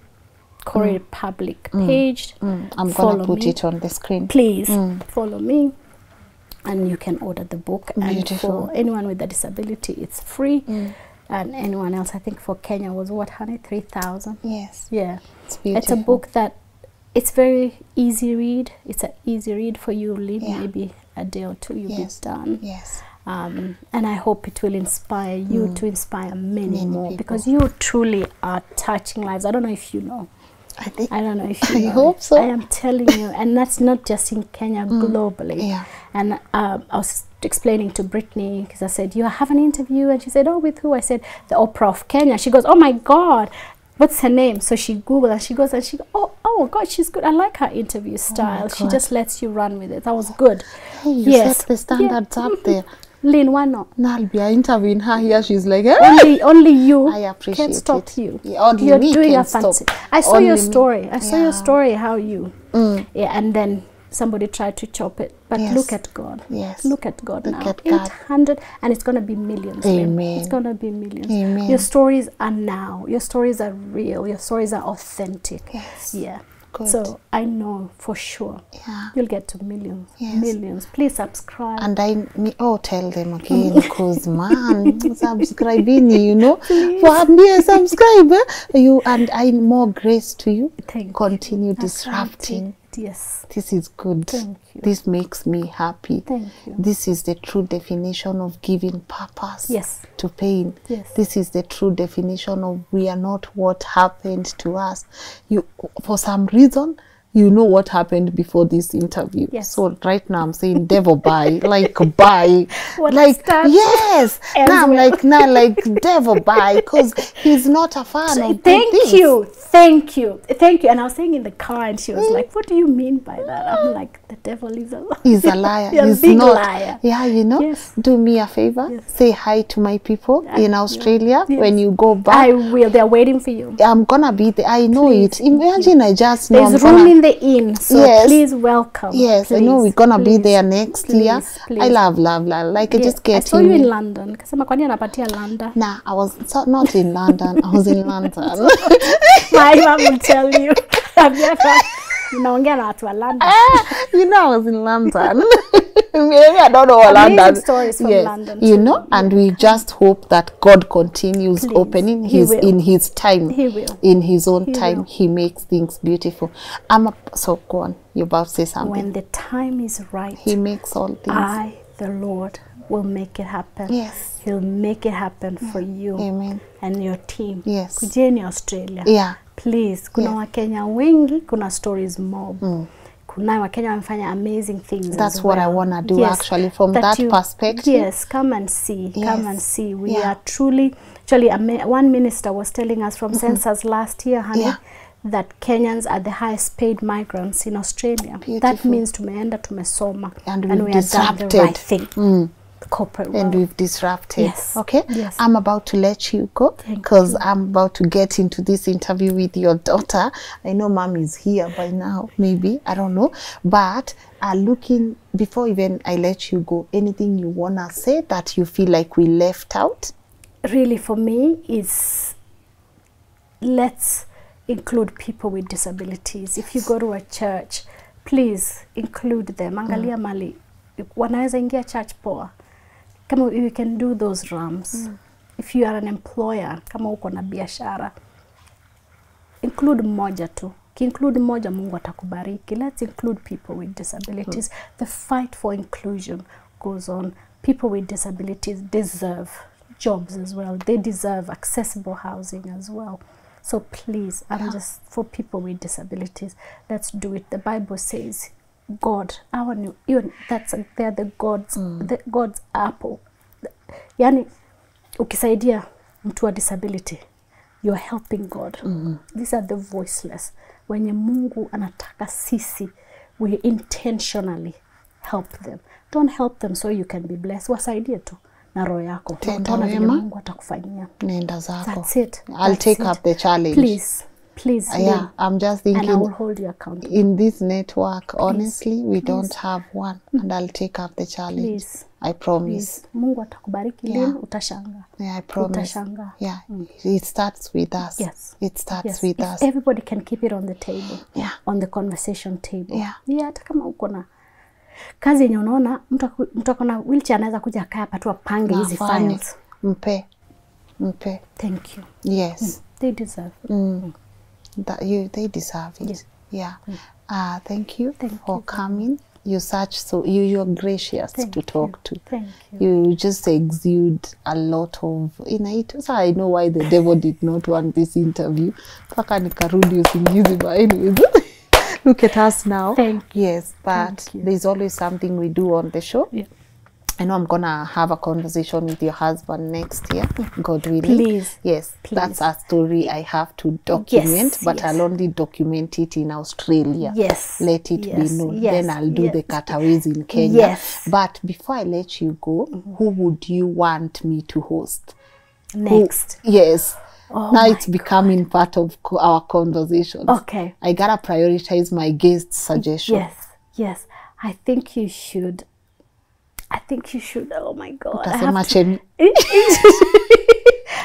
Korir public page. I'm gonna put it on the screen. Please follow me, and you can order the book. Beautiful. And for anyone with a disability, it's free. And anyone else, I think for Kenya was what, honey, 3,000. Yes. Yeah, It's beautiful. it's a book that it's very easy read. It's an easy read for you. Maybe a day or two, you'll be done. Yes. And I hope it will inspire you to inspire many more people. because you truly are touching lives. I don't know if you know. I don't know if you know. I hope so. I am telling you, and that's not just in Kenya, globally. Yeah. And I was explaining to Brittany because I said, "You have an interview," and she said, "Oh, with who?" I said, "The Oprah of Kenya." She goes, "Oh my God, what's her name?" So she Googled and she goes and she goes, "Oh God, she's good. I like her interview style. She just lets you run with it." That was good. Hey, you set the standards up there. Lynn, why not? Nalbia interviewing her here, she's like, eh? Only you I appreciate can't stop it. you. Yeah, only You're me doing can a fancy. stop. I saw Only your me. story. I saw Yeah. your story how you and then somebody tried to chop it. But Yes. look at God. Yes. Look at God Look now. at God. 800 and it's gonna be millions. Lynn. Amen. It's gonna be millions. Amen. Your stories are now. Your stories are real. Your stories are authentic. Yes. Yeah. Good. So I know for sure you'll get to millions. Yes. Millions. Please subscribe. And tell them again, because man, subscribing, you know, for me a subscriber, you and I more grace to you. Thank you. Continue That's disrupting. Yes. This is good. Thank you. This makes me happy. Thank you. This is the true definition of giving purpose Yes. to pain. Yes. This is the true definition of we are not what happened to us. You, for some reason, you know what happened before this interview. Yes. So right now I'm saying devil bye, like bye. What like start yes. as Now I'm well. like devil bye, because he's not a fan of good Thank things. you. Thank you. Thank you. And I was saying in the car, and she was like, what do you mean by that? I'm like, the devil is a liar. He's a liar. You're He's a big not. liar. Yeah, you know. Yes. Do me a favor. Yes. Say hi to my people in Australia Yes. when you go back. I will. They're waiting for you. I'm gonna be there. I know Please, it. Imagine I just know There's I'm room gonna, in the inn, so Yes. please welcome. Yes, I know Please, we're gonna be please, there next year. please. I love. Like I Yeah, just I get saw you in in. London. Kasema kwani anapatia London? Nah, I was not in London. I was in London. My mom will tell you. Have you ever? Unaongea na watu wa London. You know, I was in London. Maybe I don't know what Amazing London. stories from Yes, London you too. know, and we just hope that God continues Please, opening He will. in His time. He will. In His own He time, will. He makes things beautiful. So go on. You're about to say something. When the time is right, He makes all things. I, the Lord, will make it happen. Yes. He'll make it happen for you Amen. and your team. Yes. Kujeni Australia. Yeah. Please, kuna Yeah. Wakenya wengi, kuna stories mob. Kuna Wakenya wamefanya amazing things. That's as what I well. want to do Yes, actually from that perspective. Yes, come and see. Come and Yes. see. We Yeah. are truly, actually, one minister was telling us from census last year, honey, Yeah. that Kenyans are the highest paid migrants in Australia. That Beautiful. means tumeenda tumesoma And we we've have done the right disrupted. thing. Corporate And world. we've disrupted. Yes. Okay. Yes. I'm about to let you go Thank because you. I'm about to get into this interview with your daughter. I know mom is here by now, maybe, I don't know, but looking, before even I let you go, anything you want to say that you feel like we left out? Really, for me, is let's include people with disabilities. If you go to a church, please include them. Angalia mali wanaweza ingia church poa. Kama you can do those rams. If you are an employer, kama uko na biashara, include mmoja tu. Include mmoja, Mungu atakubariki. Let's include people with disabilities. The fight for inclusion goes on. People with disabilities deserve jobs as well. They deserve accessible housing as well. So please, I'm just for people with disabilities. Let's do it. The Bible says, God, our new, even that's they're the God's apple. Yani, ukisaidia mtu wa disability, you're helping God. These are the voiceless. Wenye Mungu anataka sisi, we intentionally help them. Don't help them so you can be blessed. Wasaidie tu na roho yako. Utaona vile Mungu atakufanyia. Nenda zako. That's it. I'll take up the challenge. Please. Yeah, I'm just thinking. And I will hold you accountable. In this network, honestly, we don't have one. And I'll take up the challenge. Please. I promise. Please. Mungu atakubariki Lynn, utashanga. Yeah, I promise. Utashanga. Yeah, it starts with us. Yes. It starts Yes. with If us. everybody can keep it on the table. Yeah. On the conversation table. Yeah. Yeah, hata kama uko na kazi yenye unaona mtu akona wheelchair anaweza kuja kaa hapa tu apange hizi files. Mpe. Thank you. Yes. They deserve. They deserve it. Yes. Yeah. Thank you for coming. You're gracious to talk to. Thank you. You just exude a lot of so I know why the devil did not want this interview. Paka nikarudi usingizi, but anyways. Look at us now. Thank you. Yes, but there's always something we do on the show. Yeah. I know I'm gonna have a conversation with your husband next year, God willing. Please. Yes, please. That's a story I have to document, but yes. I'll only document it in Australia. Yes. Let it be known. Yes. Then I'll do the cutaways in Kenya. Yes. But before I let you go, who would you want me to host? Next. Yes. Oh now it's becoming part of our conversations. Okay. I gotta prioritize my guest suggestion. Yes. I think you should. Oh my God. I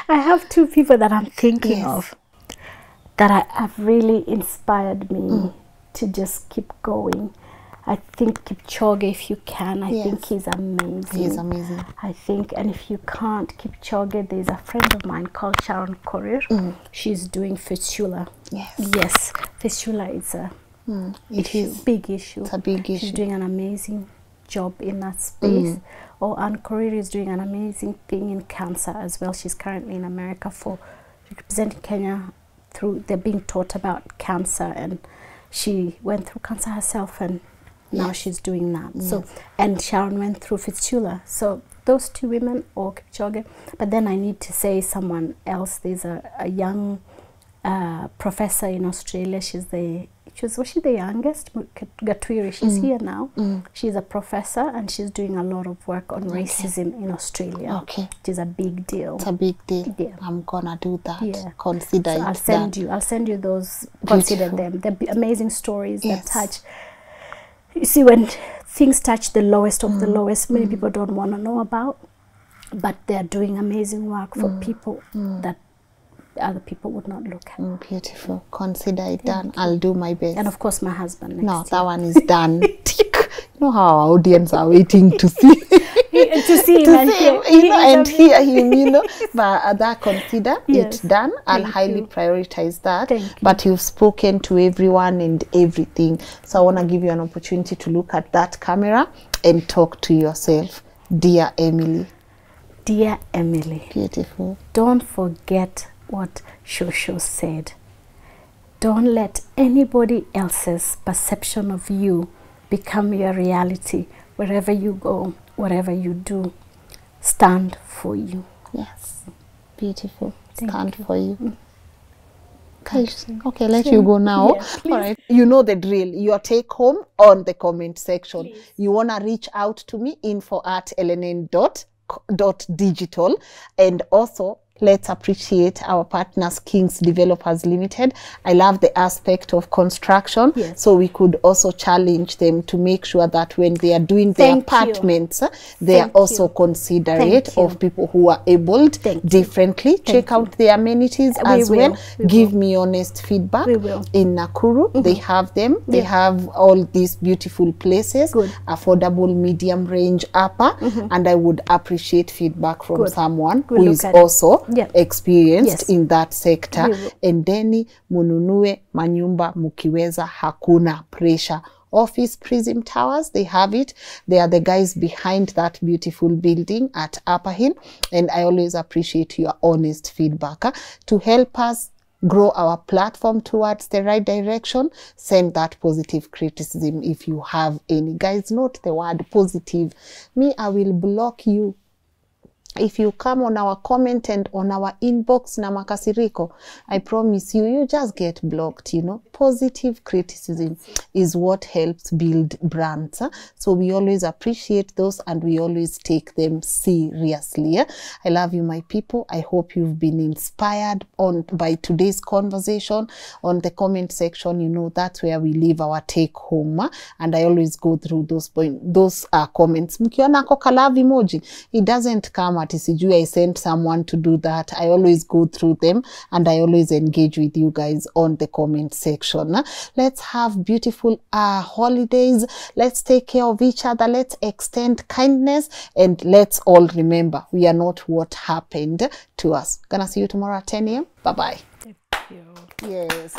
have two people that I'm thinking of that have really inspired me to just keep going. I think Kipchoge, if you can. I think he's amazing. He's amazing. I think, and if you can't, Kipchoge, there's a friend of mine called Lynn Korir. She's doing fistula. Yes. Yes. Fistula is It is. Big issue. It's a big issue. She's doing an amazing job in that space. Or Ann Korir is doing an amazing thing in cancer as well. She's currently in America for representing Kenya through, they're being taught about cancer, and she went through cancer herself, and now she's doing that. So, and Sharon went through fistula. So those two women, or Kipchoge. But then I need to say someone else. There's a young professor in Australia. Was she the youngest? Gatwiri. She's here now. She's a professor, and she's doing a lot of work on racism in Australia. Okay. Which is a big deal. It's a big deal. Yeah. I'm gonna do that. Yeah. Consider so it. I'll send you those. Beautiful. Consider them. They're amazing stories that touch. You see, when things touch the lowest of the lowest, many people don't want to know about, but they're doing amazing work for people that other people would not look at. Beautiful. Consider it done. I'll do my best. And of course, my husband next No, year. that one is done. Tick. You know how our audience are waiting to see. to see him and hear him, you know. But that consider it done. I'll highly prioritize that. But you've spoken to everyone and everything. So I want to give you an opportunity to look at that camera and talk to yourself. Dear Emily. Dear Emily. Beautiful. Don't forget what Shosho said. Don't let anybody else's perception of you become your reality. Wherever you go, whatever you do, stand for you. Yes. Beautiful. Thank Stand you. for you. Okay, let you go now. All right. You know the drill. Your take home on the comment section. Please. You want to reach out to me, info@lnn.digital, and also let's appreciate our partners, Kings Developers Limited. I love the aspect of construction. Yes. So we could also challenge them to make sure that when they are doing their apartments, they are also considerate of people who are able differently. Check out the amenities as well. Give me honest feedback. In Nakuru, they have them. They have all these beautiful places, affordable, medium range, upper, and I would appreciate feedback from someone who is also experienced in that sector. Endeni mununue manyumba mukiweza, hakuna pressure. Office Prism Towers, they have it. They are the guys behind that beautiful building at Upper Hill, and I always appreciate your honest feedback to help us grow our platform towards the right direction. Send that positive criticism if you have any. Guys, note the word positive. Me, I will block you if you come on our comment and on our inbox na makasiriko. I promise you, you just get blocked, you know. Positive criticism is what helps build brands. So we always appreciate those, and we always take them seriously. I love you, my people. I hope you've been inspired by today's conversation. On the comment section, you know, that's where we leave our take home. And I always go through those comments. Mkiona koka love emoji, it doesn't come at sijui I sent someone to do that. I always go through them, and I always engage with you guys on the comment section. Let's have beautiful holidays. Let's take care of each other. Let's extend kindness, and let's all remember we are not what happened to us. Gonna see you tomorrow at 10 a.m. Bye-bye. Thank you. Yes.